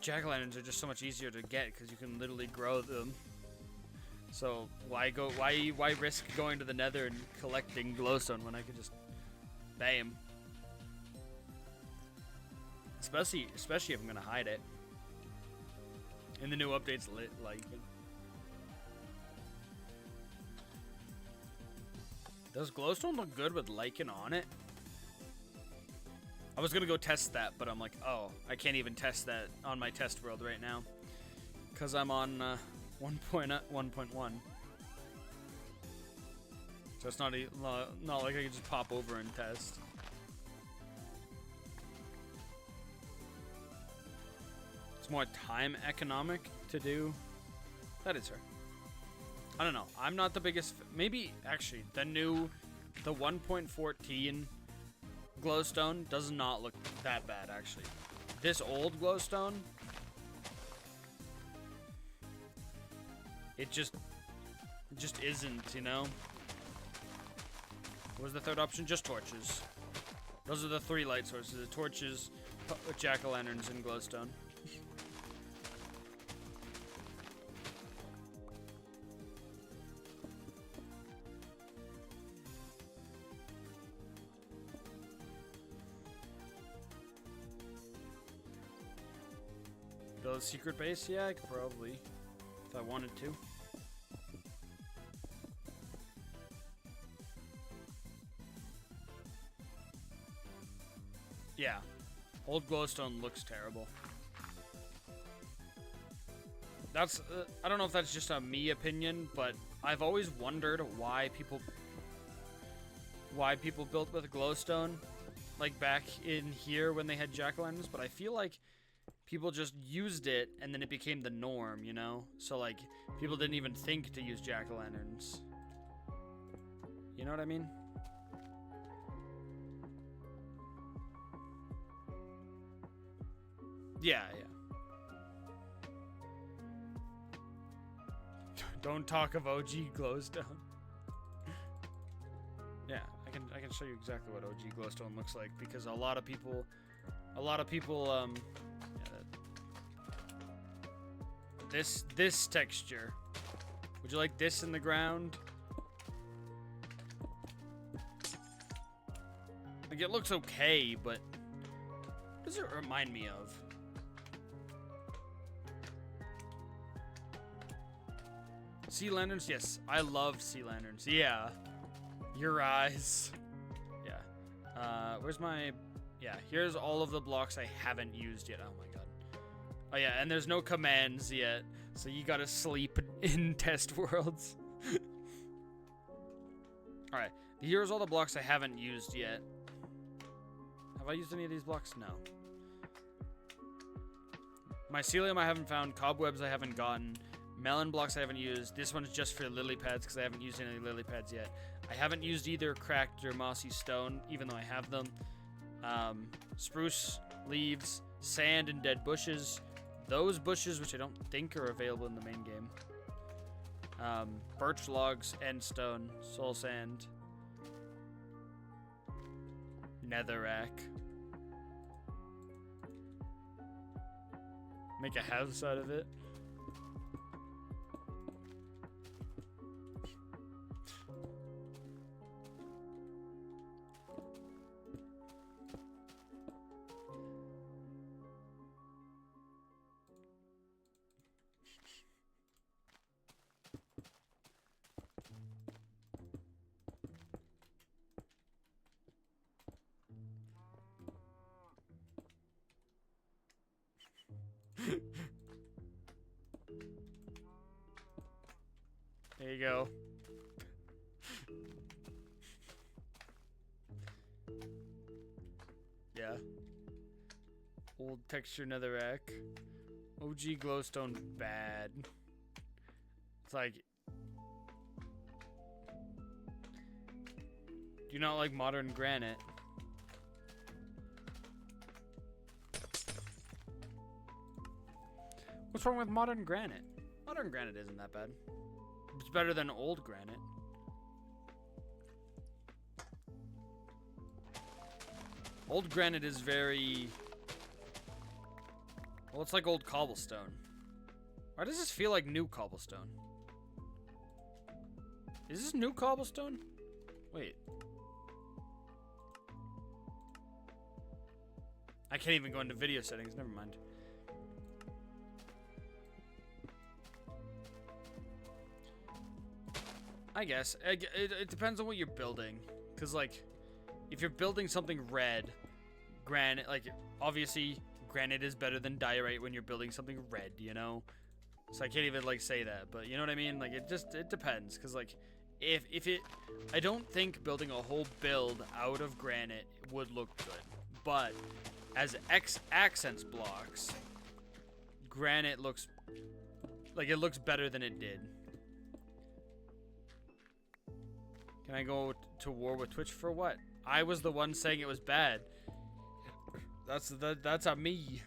jack-o'-lanterns are just so much easier to get because you can literally grow them. So why risk going to the nether and collecting glowstone when I could just bam? Especially if I'm gonna hide it. In the new updates, like. Does glowstone look good with lichen on it? I was gonna go test that, but I'm like, oh, I can't even test that on my test world right now, cause I'm on 1.1. So it's not like I can just pop over and test. It's more time economic to do. That is her. I don't know. I'm not the biggest. Maybe actually the 1.14 glowstone does not look that bad actually. This old glowstone, it just isn't, you know. What was the third option? Just torches. Those are the 3 light sources: the torches, jack-o'-lanterns, and glowstone. Build a secret base? Yeah, I could probably. If I wanted to. Yeah. Old glowstone looks terrible. That's, I don't know if that's just a me opinion, but I've always wondered why people built with glowstone, like back in here when they had jack-o'-lanterns, but I feel like people just used it and then it became the norm, you know? So like, people didn't even think to use jack-o'-lanterns. You know what I mean? Yeah, yeah. Don't talk of OG glowstone. Yeah, I can show you exactly what OG glowstone looks like because a lot of people yeah, this texture. Would you like this in the ground? Like it looks okay, but what does it remind me of? Sea lanterns? Yes, I love sea lanterns. Yeah. Your eyes. Yeah. Where's my... Yeah, here's all of the blocks I haven't used yet. Oh my god. Oh yeah, and there's no commands yet, so you gotta sleep in test worlds. Alright, here's all the blocks I haven't used yet. Have I used any of these blocks? No. Mycelium I haven't found, cobwebs I haven't gotten, melon blocks I haven't used. This one's just for lily pads because I haven't used any lily pads yet. I haven't used either cracked or mossy stone, even though I have them. Spruce leaves, sand, and dead bushes. Those bushes, which I don't think are available in the main game. Birch logs, end stone, soul sand, netherrack. Make a house out of it. There you go. Yeah. Old texture netherrack. OG glowstone bad. It's like... Do you not like modern granite? What's wrong with modern granite? Modern granite isn't that bad. It's better than old granite. Old granite is very... Well, it's like old cobblestone. Why does this feel like new cobblestone? Is this new cobblestone? Wait. I can't even go into video settings, never mind. I guess. It depends on what you're building. Because, like, if you're building something red, granite, like, obviously, granite is better than diorite when you're building something red, you know? So I can't even, like, say that. But, you know what I mean? Like, it depends. Because, like, if it... I don't think building a whole build out of granite would look good. But, as accents blocks, granite looks... Like, it looks better than it did. Can I go to war with Twitch for what? I was the one saying it was bad. That's on me.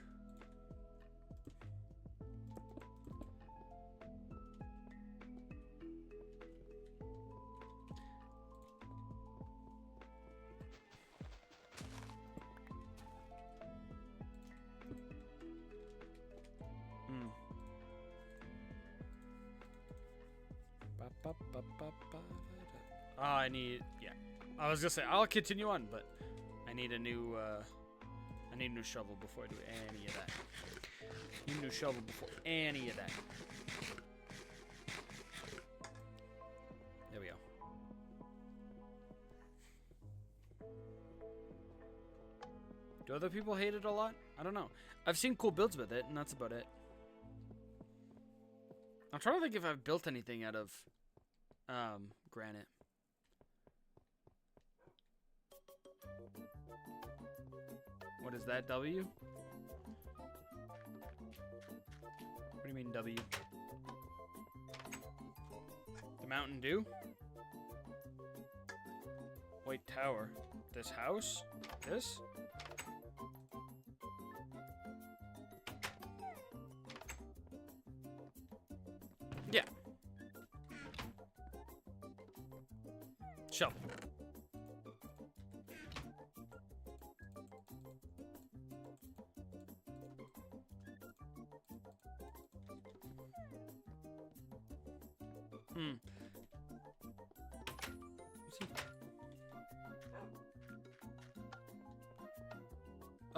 I need, yeah. I was gonna say I'll continue on, but I need a new shovel before I do any of that. Need a new shovel before any of that. There we go. Do other people hate it a lot? I don't know. I've seen cool builds with it, and that's about it. I'm trying to think if I've built anything out of granite. What is that, W? What do you mean, W? The Mountain Dew? White Tower. This house? This? Yeah. Shovel.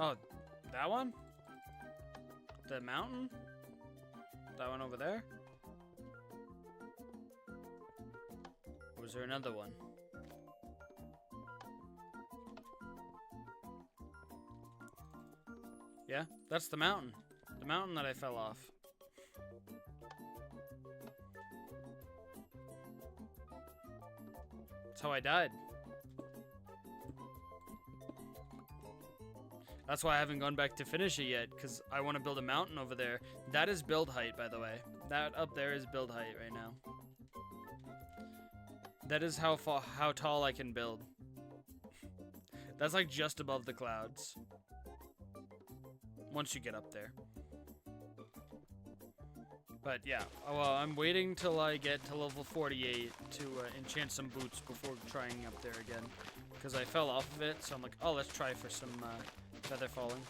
Oh, that one? The mountain? That one over there? Or was there another one? Yeah, that's the mountain. The mountain that I fell off. That's how I died. That's why I haven't gone back to finish it yet, because I want to build a mountain over there. That is build height, by the way. That up there is build height right now. That is how tall I can build. That's like just above the clouds. Once you get up there. But yeah, well, I'm waiting till I get to level 48 to enchant some boots before trying up there again. Because I fell off of it, so I'm like, oh, let's try for some feather falling.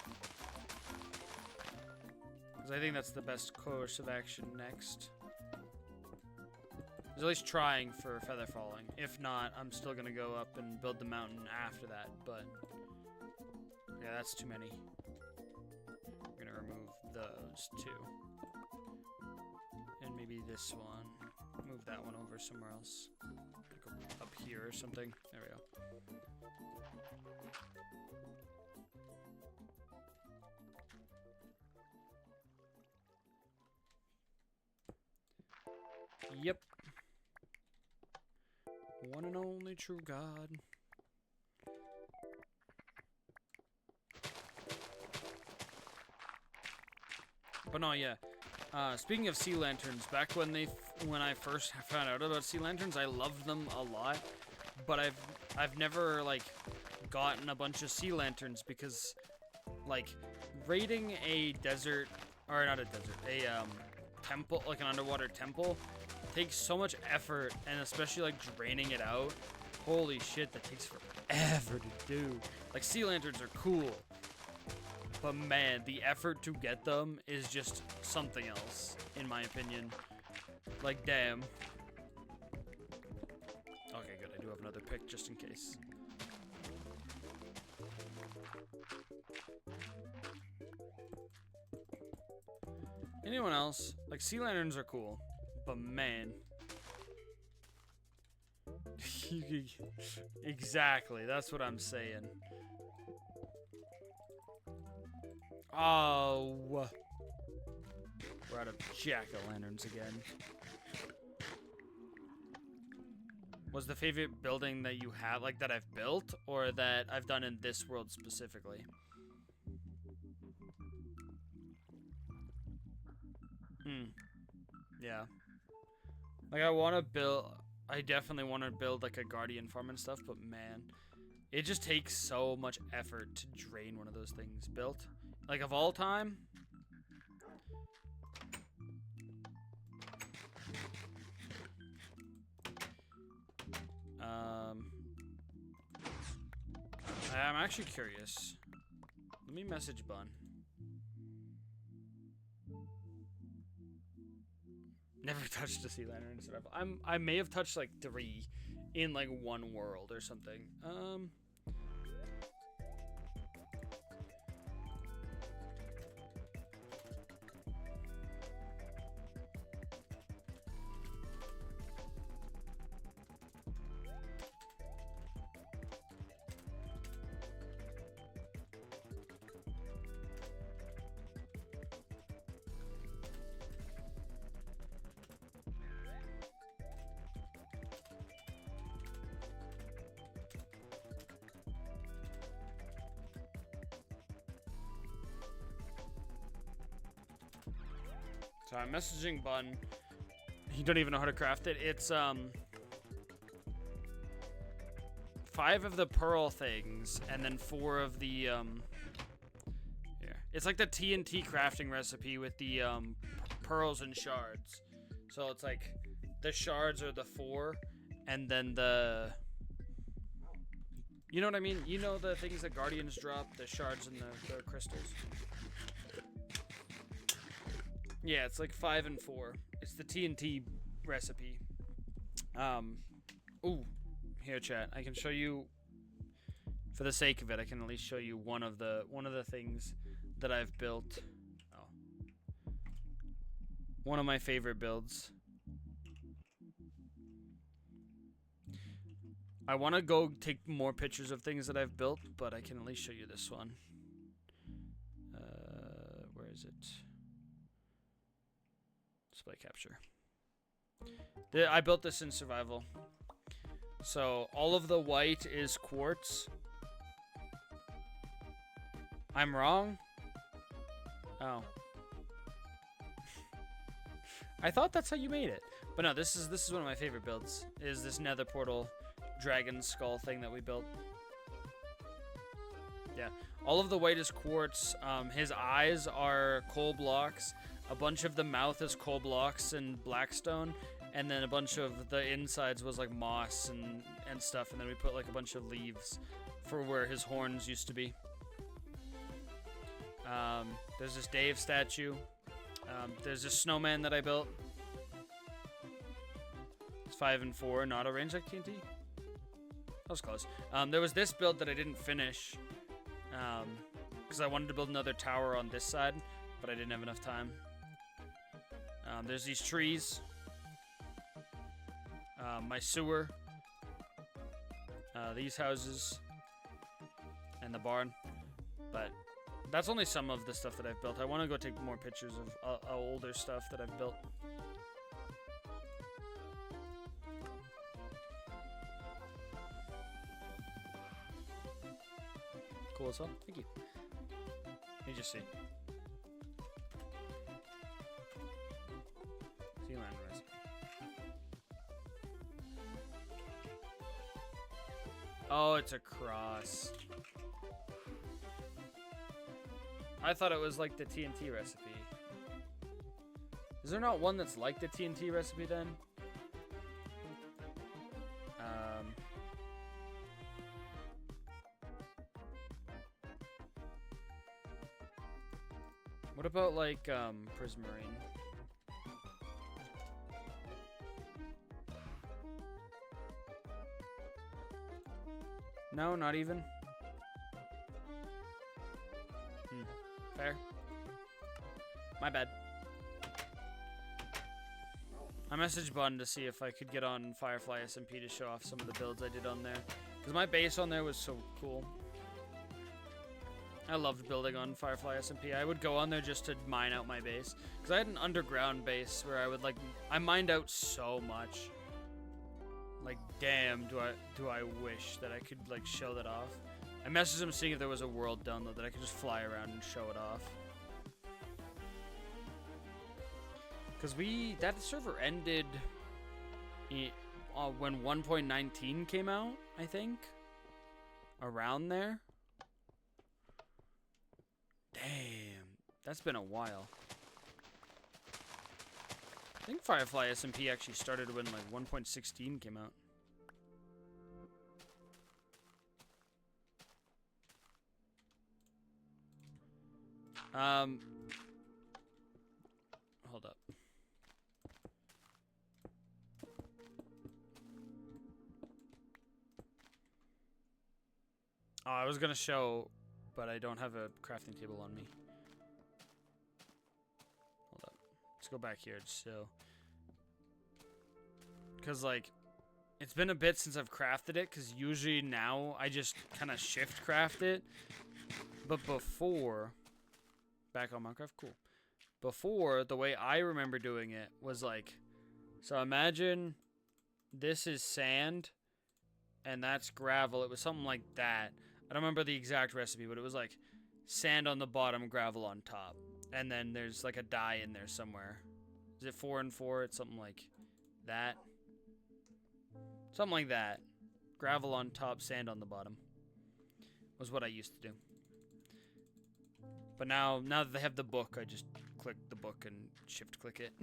Because I think that's the best course of action next. At least trying for feather falling. If not, I'm still gonna go up and build the mountain after that, but yeah, that's too many. We're gonna remove those two. And maybe this one. Move that one over somewhere else. Go up here or something. There we go. Yep. One and only true God. But no, yeah. Speaking of sea lanterns, back when I first found out about sea lanterns, I loved them a lot. But I've never like gotten a bunch of sea lanterns because like raiding a desert, or not a desert, a temple, like an underwater temple, takes so much effort, and especially like draining it out. Holy shit, that takes forever to do. Like, sea lanterns are cool, but man, the effort to get them is just something else, in my opinion. Like, damn. Okay, good. I do have another pick just in case. Anyone else? Like, sea lanterns are cool, but man. Exactly, that's what I'm saying. Oh. We're out of jack-o'-lanterns again. Was the favorite building that you have, like, that I've built, or that I've done in this world specifically? Yeah. Like, I definitely want to build, like, a guardian farm and stuff, but man, it just takes so much effort to drain one of those things built. Like, of all time. I'm actually curious. Let me message Bun. Never touched a sea lantern in survival. I may have touched like 3 in like one world or something. So I'm messaging Bun. He don't even know how to craft it. It's 5 of the pearl things, and then 4 of the here. It's like the TNT crafting recipe with the pearls and shards. So it's like the shards are the 4, and then the, you know what I mean? You know the things that Guardians drop, the shards and the crystals. Yeah, it's like 5 and 4. It's the TNT recipe. Ooh, here, chat. I can show you, for the sake of it, I can at least show you one of the things that I've built. Oh, one of my favorite builds. I want to go take more pictures of things that I've built, but I can at least show you this one. Where is it? Display capture. I built this in survival. So all of the white is quartz. I'm wrong? Oh. I thought that's how you made it. But no, this is one of my favorite builds. Is this nether portal dragon skull thing that we built. Yeah. All of the white is quartz. His eyes are coal blocks. A bunch of the mouth is coal blocks and blackstone, and then a bunch of the insides was like moss and stuff, and then we put like a bunch of leaves for where his horns used to be. There's this Dave statue. There's this snowman that I built. It's 5 and 4, not a range like TNT. That was close. There was this build that I didn't finish because I wanted to build another tower on this side, but I didn't have enough time. There's these trees. My sewer. These houses. And the barn. But that's only some of the stuff that I've built. I want to go take more pictures of older stuff that I've built. Cool as hell. Thank you. Let me just see. Sea lion recipe. Oh, it's a cross. I thought it was like the TNT recipe. Is there not one that's like the TNT recipe then? What about like Prismarine? No, not even. Fair. My bad. I messaged Bun to see if I could get on Firefly SMP to show off some of the builds I did on there. Because my base on there was so cool. I loved building on Firefly SMP. I would go on there just to mine out my base. Because I had an underground base where I would like... I mined out so much. Like, damn, do I wish that I could like show that off. I messaged him seeing if there was a world download that I could just fly around and show it off. Because that server ended when 1.19 came out, I think. Around there. Damn, that's been a while. I think Firefly SMP actually started when like 1.16 came out. Hold up. Oh, I was gonna show, but I don't have a crafting table on me. Hold up. Let's go back here, so. Because, like, it's been a bit since I've crafted it, because usually now I just kind of shift craft it. But before, back on Minecraft, cool. Before, the way I remember doing it was like, so imagine this is sand, and that's gravel. It was something like that. I don't remember the exact recipe, but it was like sand on the bottom, gravel on top. And then there's like a dye in there somewhere. Is it 4 and 4? It's something like that. Something like that. Gravel on top, sand on the bottom. Was what I used to do. But now that they have the book, I just click the book and shift click it.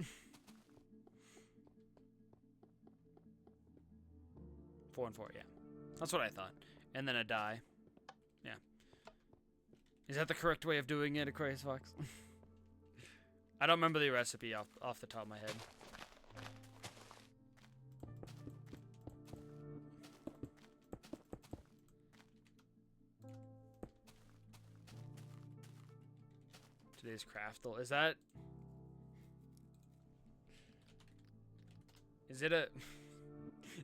4 and 4, yeah. That's what I thought. And then a dye. Yeah. Is that the correct way of doing it, Aquarius Fox? I don't remember the recipe off the top of my head. Today's Craftle. Is it a...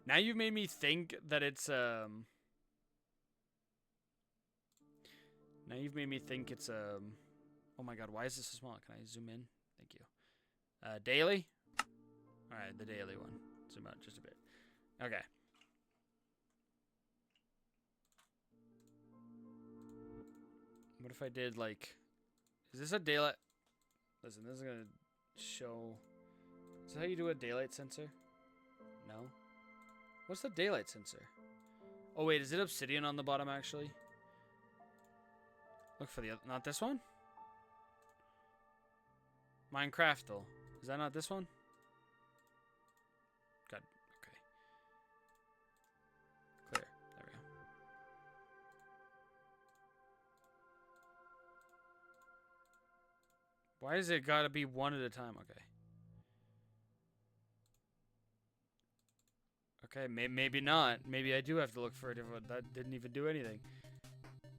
Now you've made me think that it's, Now you've made me think it's, Oh my god, why is this so small? Can I zoom in? Thank you. Daily? Alright, the daily one. Zoom out just a bit. Okay. What if I did, like... Is this a daylight... Listen, this is gonna show... Is that how you do a daylight sensor? No? What's the daylight sensor? Oh wait, is it obsidian on the bottom actually? Look for the other... Not this one? Minecraftle. Is that not this one? God, okay. Clear. There we go. Why is it gotta be one at a time? Okay. Okay, maybe not. Maybe I do have to look for a different... That didn't even do anything.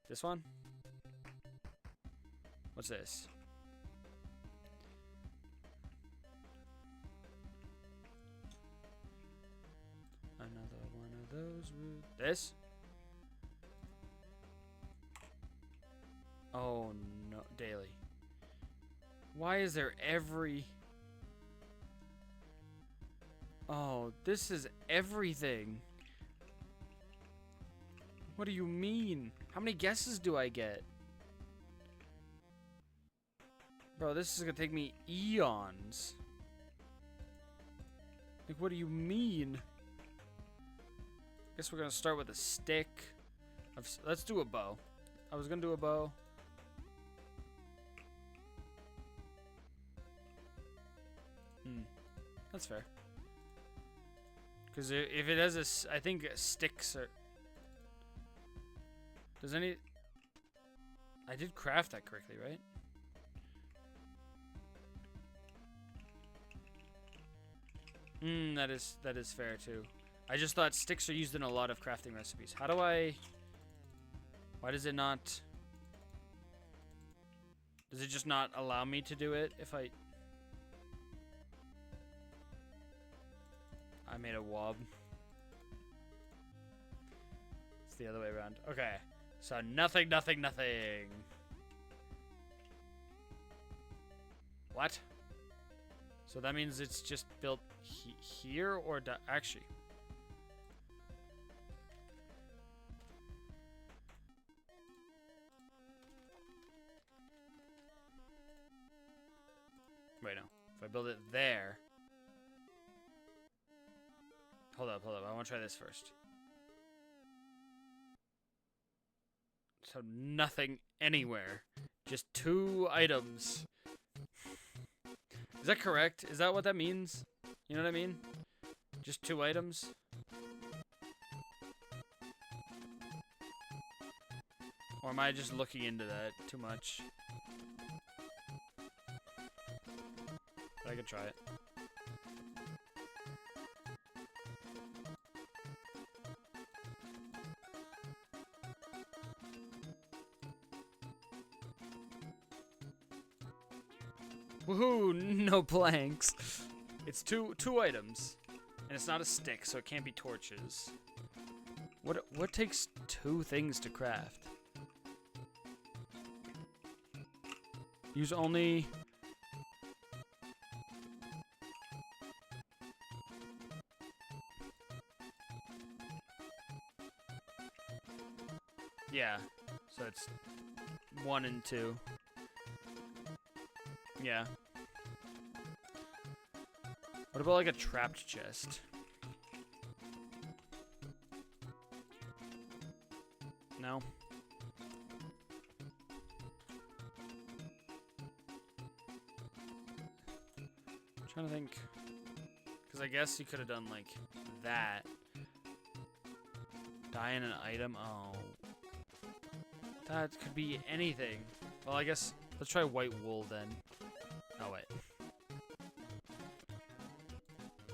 This one? What's this? Another one of those. This? Oh no, daily. Why is there every... Oh, this is everything. What do you mean? How many guesses do I get? Bro, this is gonna take me eons. Like, what do you mean? Guess we're gonna start with a stick. Let's do a bow. I was gonna do a bow. That's fair. Because if it has a... I think sticks are... Does any... I did craft that correctly, right? That is fair too. I just thought sticks are used in a lot of crafting recipes. How do I... Why does it not... Does it just not allow me to do it if I... I made a wob. It's the other way around. Okay. So nothing, nothing, nothing. What? So that means it's just built here or actually? Wait, no. If I build it there... Hold up, hold up. I want to try this first. So nothing anywhere. Just 2 items. Is that correct? Is that what that means? You know what I mean? Just 2 items? Or am I just looking into that too much? I could try it. Woohoo! No planks. It's two items, and it's not a stick, so it can't be torches. What takes 2 things to craft? Use only. Yeah, so it's 1 and 2. Yeah. What about like a trapped chest? No. I'm trying to think. Because I guess you could have done like that. Dye in an item. Oh. That could be anything. Well, I guess let's try white wool then. Oh, wait.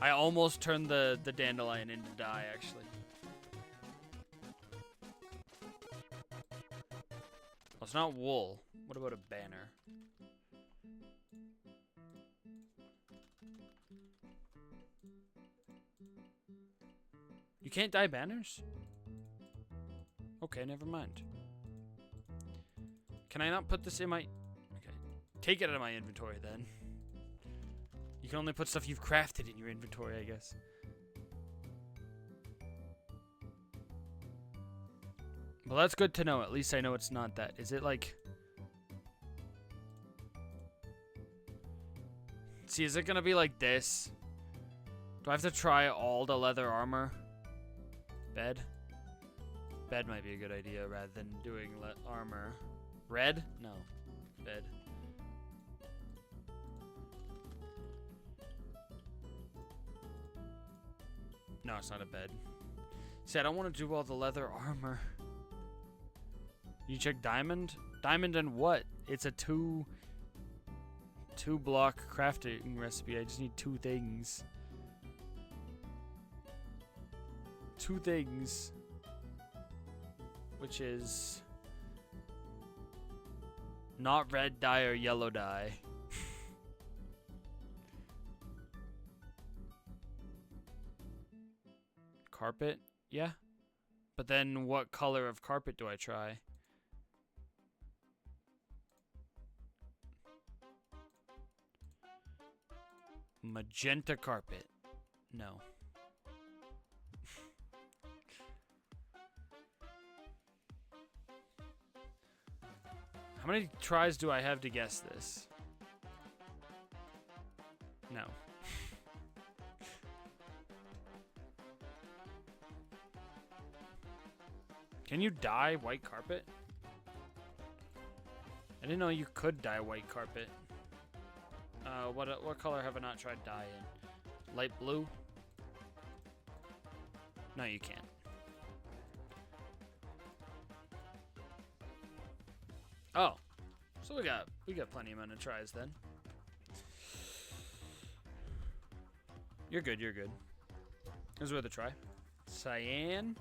I almost turned the dandelion into dye, actually. Well, it's not wool. What about a banner? You can't dye banners? Okay, never mind. Can I not put this in my... Okay. Take it out of my inventory, then. You can only put stuff you've crafted in your inventory, I guess. Well, that's good to know. At least I know it's not that. Is it like... See, is it gonna be like this? Do I have to try all the leather armor? Bed? Bed might be a good idea rather than doing armor. Red? No. Bed. No, it's not a bed. See, I don't want to do all the leather armor. You check diamond? Diamond and what? It's a two block crafting recipe. I just need 2 things. 2 things. Which is not red dye or yellow dye. Carpet? Yeah. But then what color of carpet do I try? Magenta carpet. No. How many tries do I have to guess this? No. Can you dye white carpet? I didn't know you could dye white carpet. What color have I not tried dye in? Light blue? No, you can't. Oh, so we got plenty amount of tries then. You're good. You're good. Here's worth a try. Cyan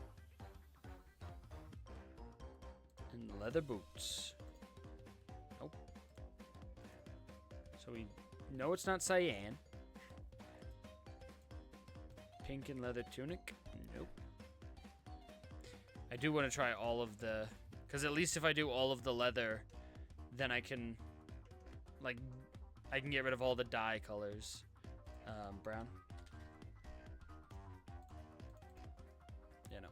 and leather boots. Nope. So we know it's not cyan. Pink and leather tunic. Nope. I do want to try all of the. Because at least if I do all of the leather, then I can, like, I can get rid of all the dye colors. Brown. Yeah, no.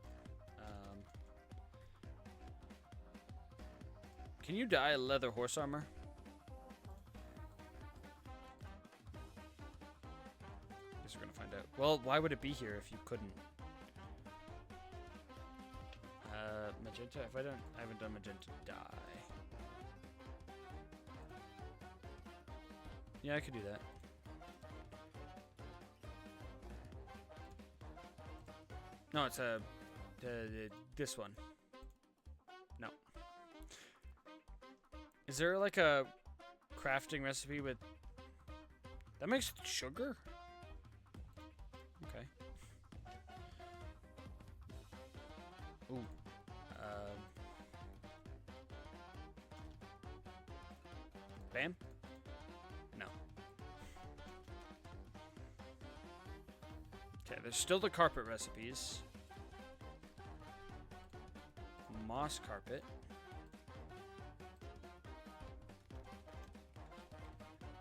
Can you dye leather horse armor? Guess we're gonna find out. Well, why would it be here if you couldn't? Magenta. If I haven't done magenta dye. Yeah, I could do that. No, it's this one. No. Is there like a crafting recipe with that makes sugar? Okay. Ooh. Bam? No. Okay, there's still the carpet recipes. Moss carpet.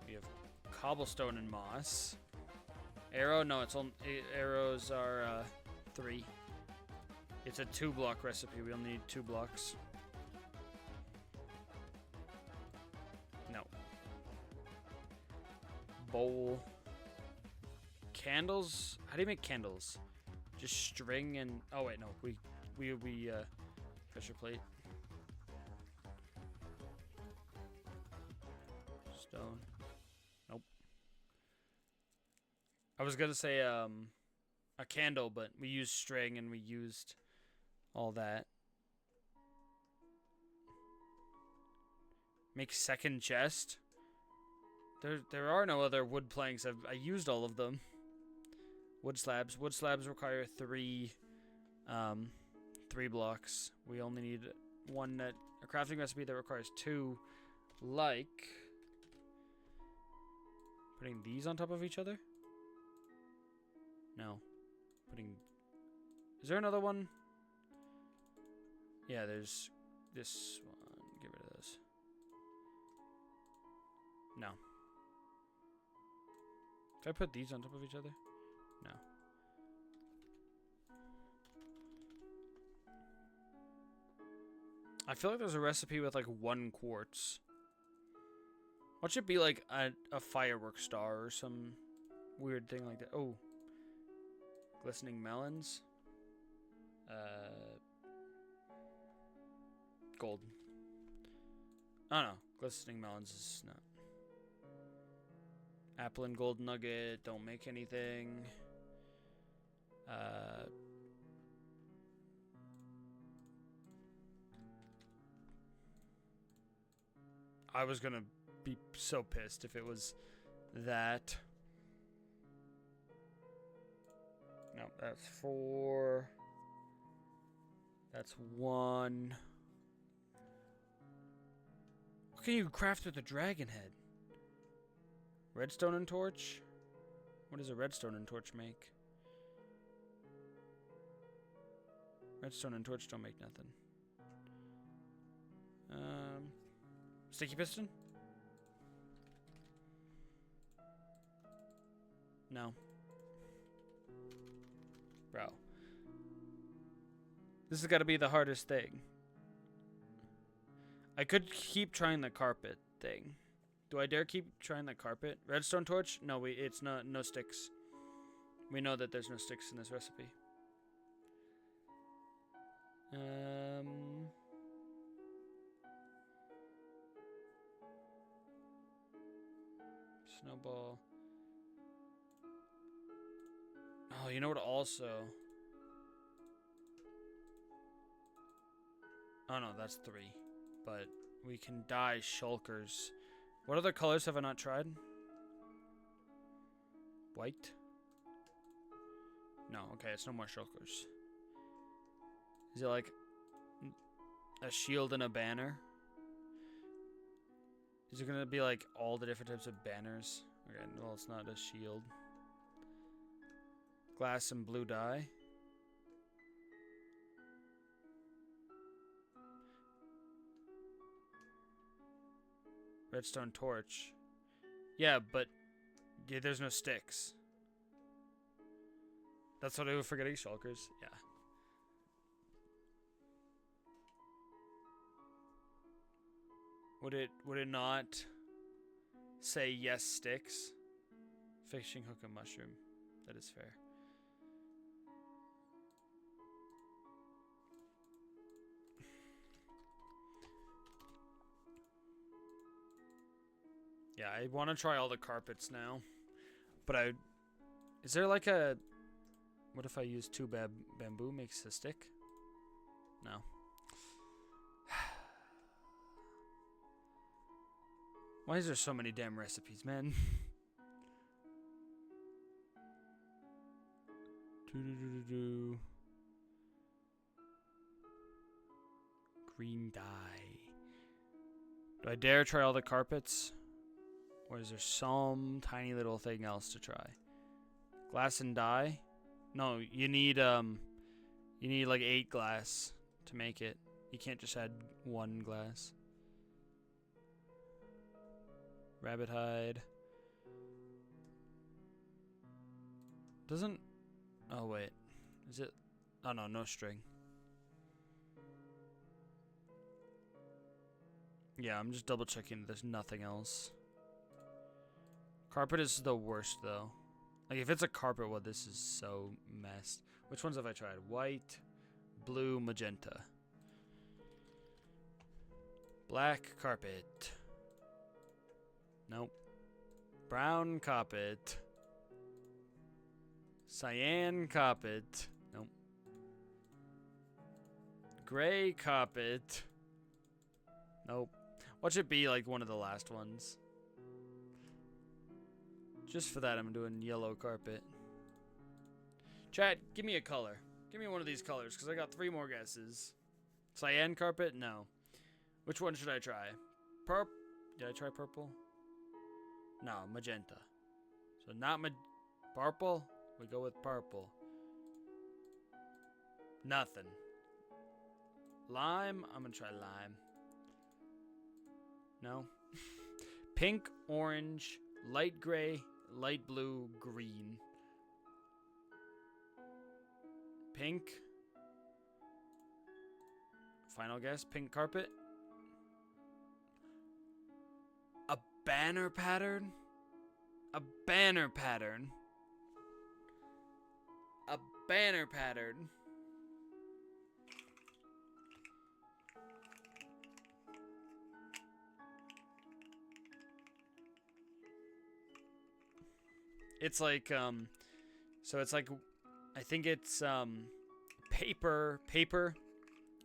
We have cobblestone and moss. Arrow? No, it's only arrows are 3. It's a 2-block recipe. We'll need 2 blocks. No. Bowl. Candles? How do you make candles? Just string and... Oh, wait, no. We pressure plate. Stone. Nope. I was gonna say, a candle, but we used string and we used all that. Make second chest? There are no other wood planks. I used all of them. Wood slabs. Wood slabs require 3 blocks. We only need one a crafting recipe that requires 2, like putting these on top of each other? No. Is there another one? Yeah, there's this one. Get rid of this. No. Can I put these on top of each other? No. I feel like there's a recipe with like 1 quartz. What should be like a firework star or some weird thing like that? Oh. Glistening melons. Gold. Oh no. Glistening melons is not. Apple and gold nugget. Don't make anything. I was gonna be so pissed if it was that. No, that's 4. That's 1. What can you craft with a dragon head? Redstone and torch? What does a redstone and torch make? Redstone and torch don't make nothing. Sticky piston? No. Bro. This has got to be the hardest thing. I could keep trying the carpet thing. Do I dare keep trying the carpet? Redstone torch? No, it's not. No sticks. We know that there's no sticks in this recipe. Snowball. Oh, you know what also? Oh no, that's 3. But we can dye shulkers. What other colors have I not tried? White? No, okay, it's no more shulkers. Is it like a shield and a banner? Is it gonna be like all the different types of banners? Okay, well, it's not a shield. Glass and blue dye. Redstone torch. Yeah, but yeah, there's no sticks. That's what I was forgetting. Shulkers. Yeah. Would it not say yes sticks? Fishing hook and mushroom. That is fair. Yeah, I want to try all the carpets now. But is there like a... What if I use 2 bamboo makes a stick? No. Why is there so many damn recipes, man? Green dye. Do I dare try all the carpets? Or is there some tiny little thing else to try? Glass and dye? No, you need like 8 glass to make it. You can't just add 1 glass. Rabbit hide. Doesn't... Oh, wait. Is it... Oh, no, no string. Yeah, I'm just double checking there's nothing else. Carpet is the worst, though. Like, if it's a carpet wood, this is so messed. Which ones have I tried? White, blue, magenta. Black carpet. Nope. Brown carpet. Cyan carpet. Nope. Gray carpet. Nope. Watch it be like one of the last ones. Just for that, I'm doing yellow carpet. Chat, give me a color. Give me one of these colors, because I got 3 more guesses. Cyan carpet? No. Which one should I try? Did I try purple? No, magenta. So not purple? We go with purple. Nothing. Lime? I'm gonna try lime. No? Pink, orange, light gray, light blue, green. Pink. Final guess, pink carpet. A banner pattern? A banner pattern. A banner pattern. It's like, so it's like, I think it's, paper,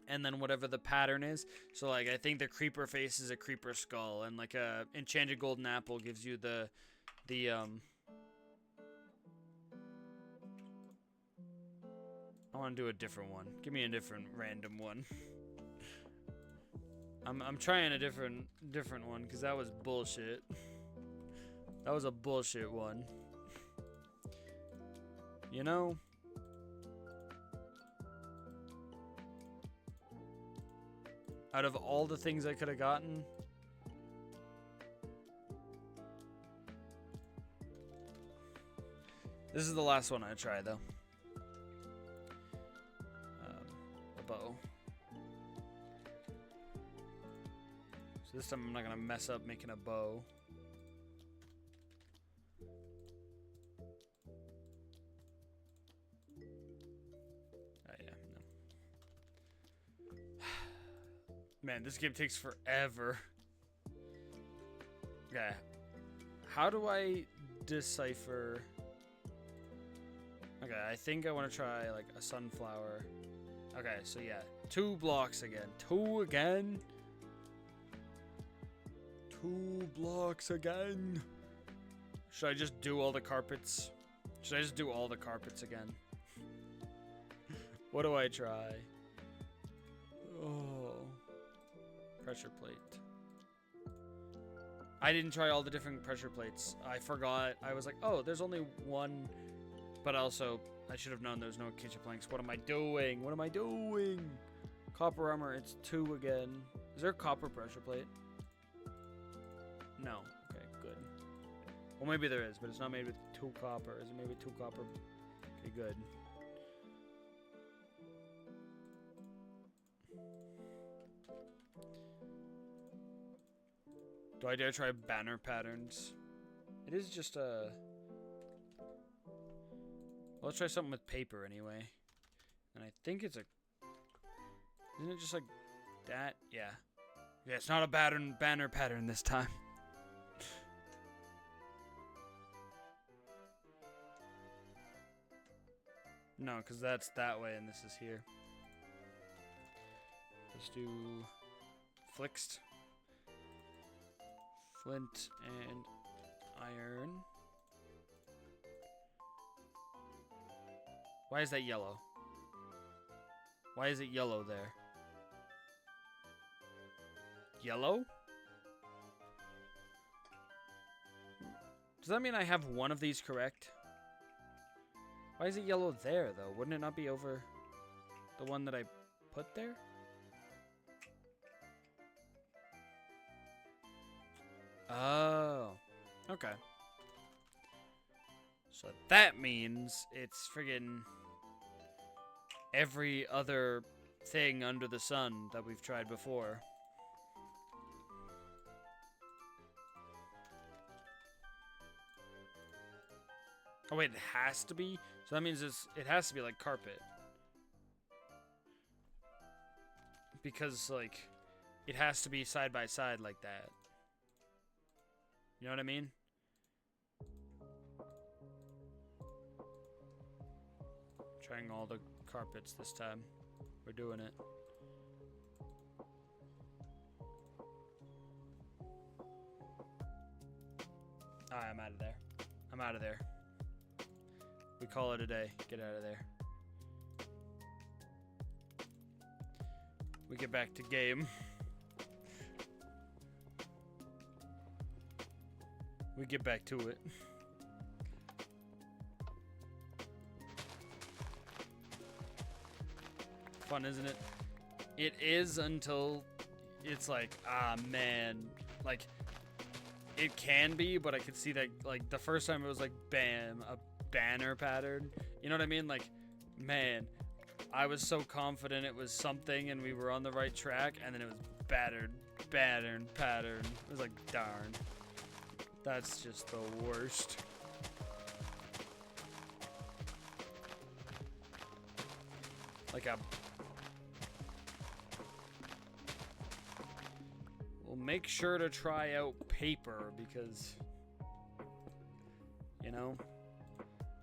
and then whatever the pattern is. So, like, I think the creeper face is a creeper skull, and, like, a enchanted golden apple gives you the I want to do a different one. Give me a different random one. I'm trying a different one, because that was bullshit. That was a bullshit one. You know? Out of all the things I could have gotten, this is the last one I try, though. A bow. So this time I'm not gonna mess up making a bow. Man, this game takes forever. Okay. How do I decipher? Okay, I think I want to try like a sunflower. Okay, so yeah. 2 blocks again. 2 again? 2 blocks again. Should I just do all the carpets? Should I just do all the carpets again? What do I try? Oh. Pressure plate. I didn't try all the different pressure plates. I forgot. I was like, oh, there's only 1. But also, I should have known there's no kitchen planks. What am I doing? What am I doing? Copper armor. It's 2 again. Is there a copper pressure plate? No. Okay, good. Well, maybe there is, but it's not made with 2 copper. Is it made with 2 copper? Okay, good. Do I dare try banner patterns? It is just a... Well, let's try something with paper anyway. And I think it's a... Isn't it just like that? Yeah. Yeah, it's not a banner pattern this time. No, because that's that way and this is here. Let's do... Flixt. Flint and iron. Why is that yellow? Why is it yellow there? Yellow? Does that mean I have one of these correct? Why is it yellow there, though? Wouldn't it not be over the one that I put there? Oh. Okay. So that means it's friggin' every other thing under the sun that we've tried before. Oh wait, it has to be? So that means it has to be like carpet. Because like it has to be side by side like that. You know what I mean? Trying all the carpets this time. We're doing it. Alright, I'm out of there. I'm out of there. We call it a day. Get out of there. We get back to game. We get back to it. Fun, isn't it? It is until it's like, ah, man. Like, it can be, but I could see that, like, the first time it was like, bam, a banner pattern. You know what I mean? Like, man, I was so confident it was something and we were on the right track, and then it was pattern. It was like, darn. That's just the worst. Like a... Well, make sure to try out paper because, you know,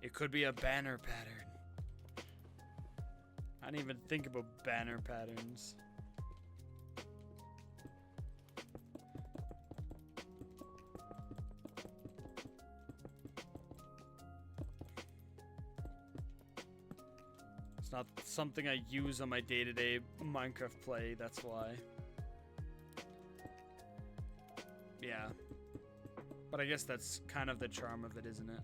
it could be a banner pattern. I didn't even think about banner patterns. It's not something I use on my day-to-day Minecraft play, that's why. Yeah. But I guess that's kind of the charm of it, isn't it?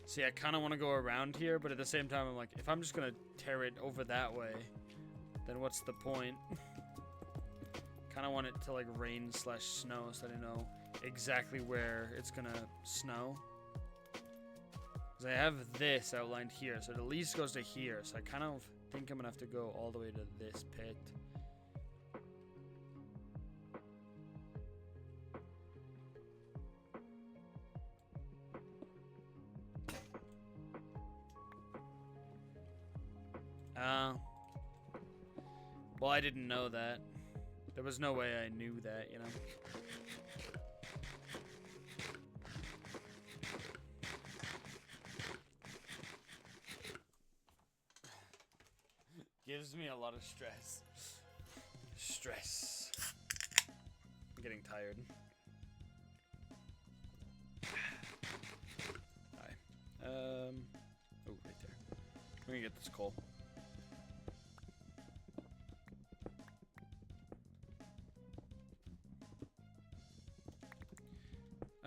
See, I kind of want to go around here, but at the same time, I'm like, if I'm just going to tear it over that way, then what's the point? Kind of want it to, like, rain/snow so that I know exactly where it's going to snow. Because I have this outlined here, so it at least goes to here. So I kind of think I'm going to have to go all the way to this pit. Well, I didn't know that. There was no way I knew that, you know? Gives me a lot of stress. Stress. I'm getting tired. Hi. Oh, right there. Let me get this coal.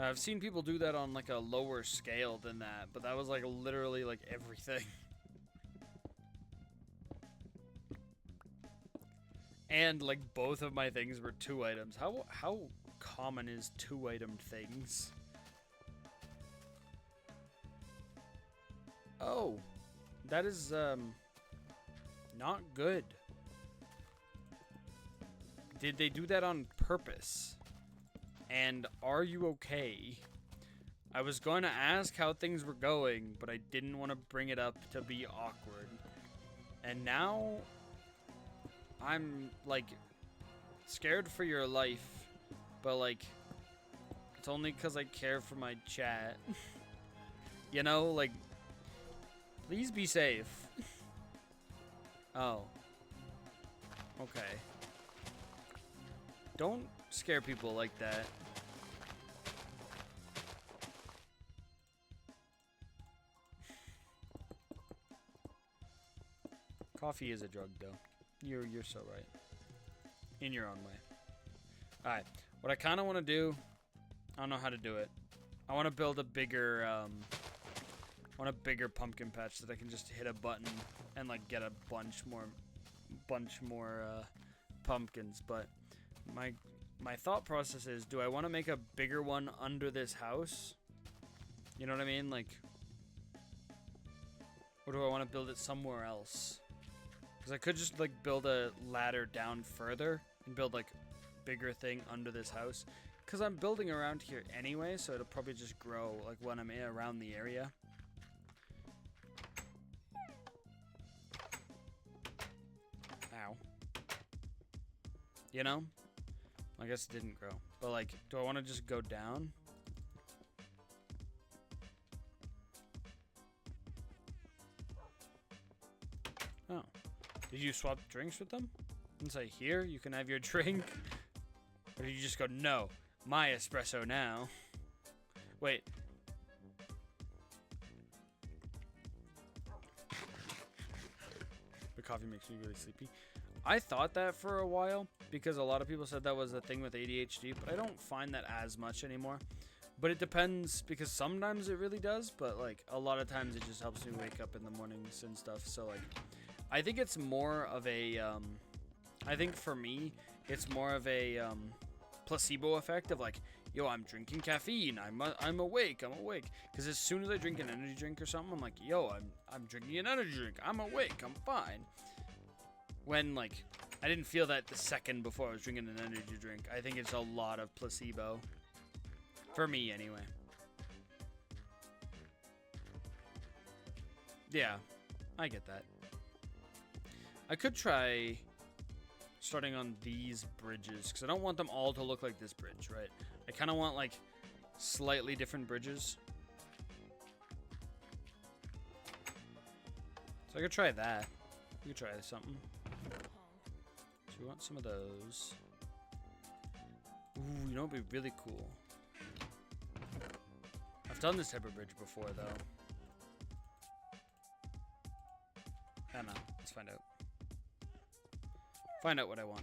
I've seen people do that on like a lower scale than that, but that was like literally like everything. And like both of my things were 2 items. How common is 2-item things? Oh, that is not good. Did they do that on purpose? And are you okay? I was going to ask how things were going, but I didn't want to bring it up to be awkward. And now I'm like scared for your life, but like it's only because I care for my chat. You know, like, please be safe. Oh. Okay. Don't scare people like that. Coffee is a drug, though. You're so right. In your own way. Alright. What I kind of want to do, I don't know how to do it. I want to build a bigger, pumpkin patch that I can just hit a button and like get a bunch more pumpkins. But my thought process is, do I want to make a bigger one under this house? You know what I mean? Like, or do I want to build it somewhere else? Because I could just like build a ladder down further and build like bigger thing under this house. Because I'm building around here anyway, so it'll probably just grow like when I'm around the area. Ow. You know? I guess it didn't grow. But like, do I want to just go down? Oh. Did you swap drinks with them? And say, here, you can have your drink? Or did you just go, no, my espresso now? Wait. The coffee makes me really sleepy. I thought that for a while, because a lot of people said that was a thing with ADHD, but I don't find that as much anymore. But it depends, because sometimes it really does, but like a lot of times it just helps me wake up in the mornings and stuff. So like, I think it's more of a, I think for me, it's more of a placebo effect of like, yo, I'm drinking caffeine, I'm awake. Because as soon as I drink an energy drink or something, I'm like, yo, I'm drinking an energy drink, I'm awake, I'm fine. When like, I didn't feel that the second before I was drinking an energy drink. I think it's a lot of placebo. For me, anyway. Yeah, I get that. I could try starting on these bridges, because I don't want them all to look like this bridge, right? I kind of want, like, slightly different bridges. So I could try that. We could try something. So we want some of those. Ooh, you know what would be really cool? I've done this type of bridge before, though. I don't know. Let's find out. Find out what I want.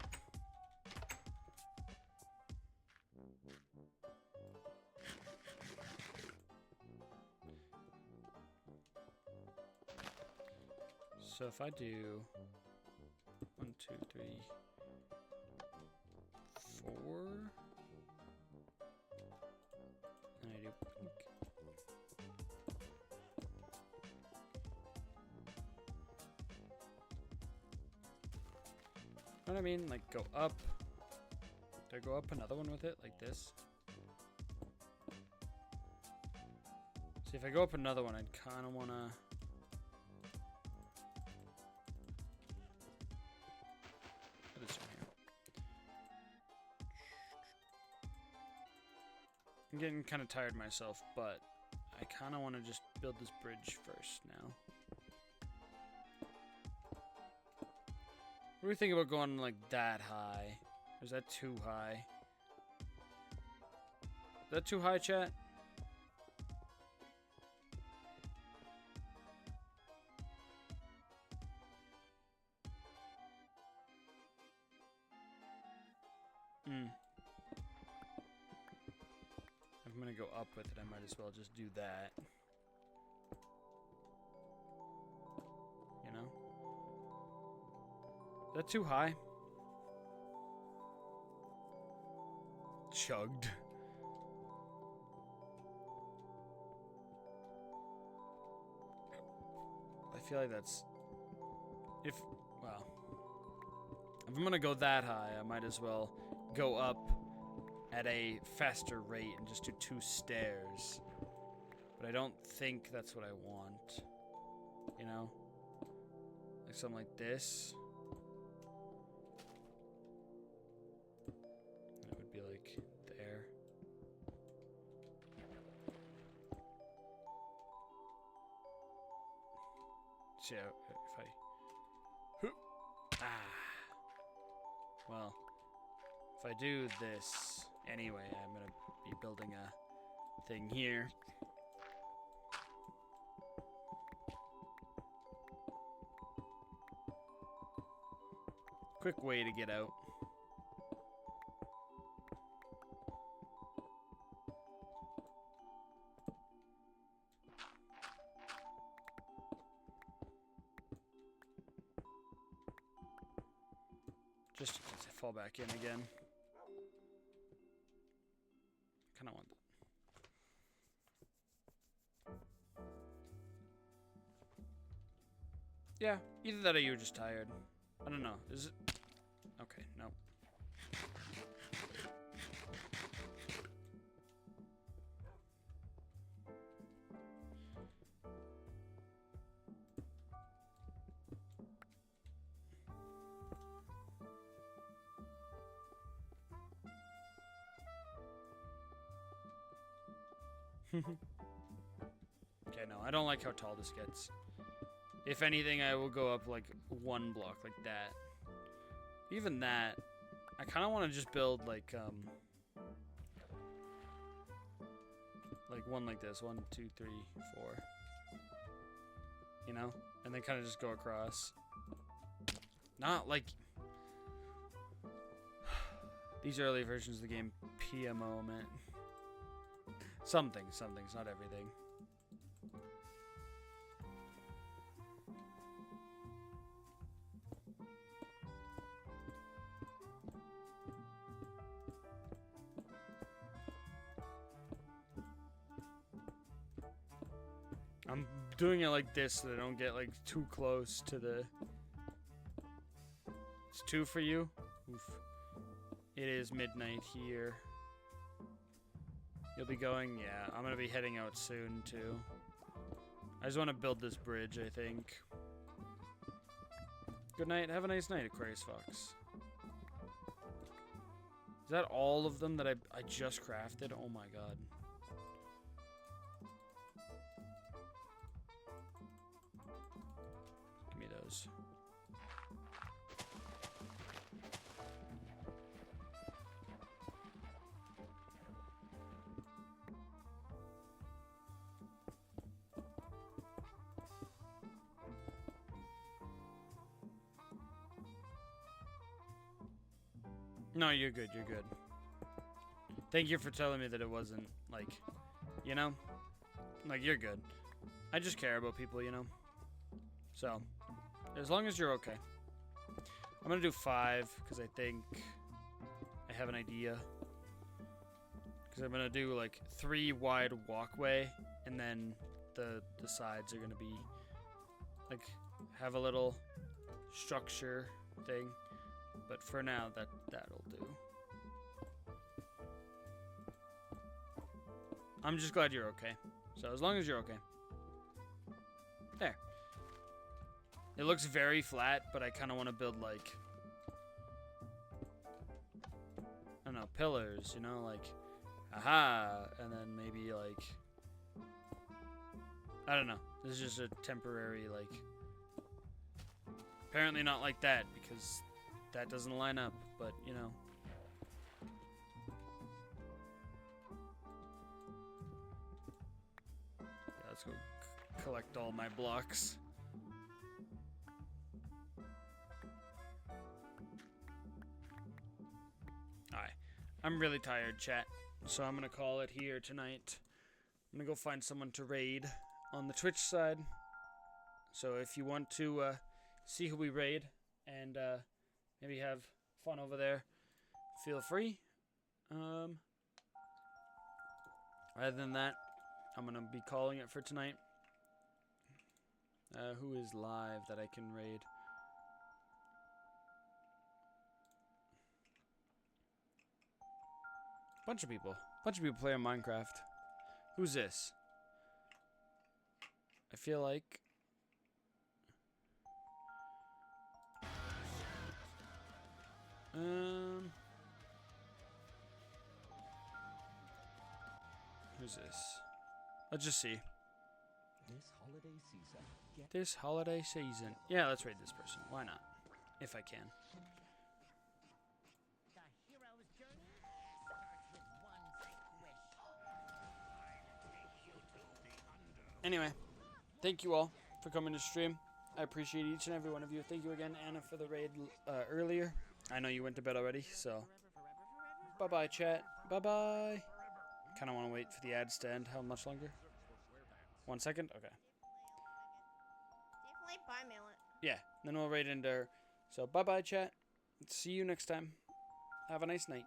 So if I do 1, 2, 3, 4, and I do pink. Know what I mean? Like, go up. Do I go up another one with it? Like this? See, if I go up another one, I'd kind of want to... Put this in here. I'm getting kind of tired myself, but I kind of want to just build this bridge first now. What do we think about going like that high? Or is that too high? Is that too high, chat? If I'm gonna go up with it, I might as well just do that. You know? Is that too high? Chugged. I feel like that's... Well... If I'm gonna go that high, I might as well go up at a faster rate and just do 2 stairs. But I don't think that's what I want. You know? Like something like this. And it would be like there. So yeah, if I... Well, if I do this anyway, I'm gonna be building a thing here. Quick way to get out. Just to fall back in again. Kind of want that. Yeah, either that or you were just tired. I don't know. Is it? Okay, no. Okay, no, I don't like how tall this gets. If anything, I will go up like one block like that. Even that, I kind of want to just build like one like this. 1, 2, 3, 4. You know? And then kind of just go across. Not like these early versions of the game PMO, man. Some things, not everything. I'm doing it like this so that I don't get like too close to the... It's 2 for you? Oof. It is midnight here. You'll be going? Yeah, I'm gonna be heading out soon too. I just want to build this bridge, I think. Good night. Have a nice night, Aquarius Fox. Is that all of them that I just crafted? Oh my god. Give me those. No, you're good, you're good. Thank you for telling me that it wasn't, like, you know? Like, you're good. I just care about people, you know? So, as long as you're okay. I'm gonna do 5, because I think I have an idea. Because I'm gonna do, like, 3 wide walkway, and then the sides are gonna be, like, have a little structure thing. But for now, that'll do. I'm just glad you're okay. So as long as you're okay. There. It looks very flat, but I kind of want to build like... I don't know, pillars, you know, like... Aha! And then maybe like... I don't know. This is just a temporary, like... Apparently not like that, because... That doesn't line up, but you know. Yeah, let's go collect all my blocks. Alright. I'm really tired, chat. So I'm gonna call it here tonight. I'm gonna go find someone to raid on the Twitch side. So if you want to see who we raid and maybe have fun over there, feel free. Other than that, I'm going to be calling it for tonight. Who is live that I can raid? Bunch of people play on Minecraft. Who's this? I feel like... Who's this? Let's just see. This holiday season. Yeah, let's raid this person. Why not? If I can. Anyway, thank you all for coming to stream. I appreciate each and every one of you. Thank you again, Anna, for the raid earlier. I know you went to bed already, so... Bye-bye, chat. Bye-bye. Kind of want to wait for the ads to end. How much longer? 1 second? Okay. Definitely buy mail it. Yeah, then we'll raid into... So, bye-bye, chat. See you next time. Have a nice night.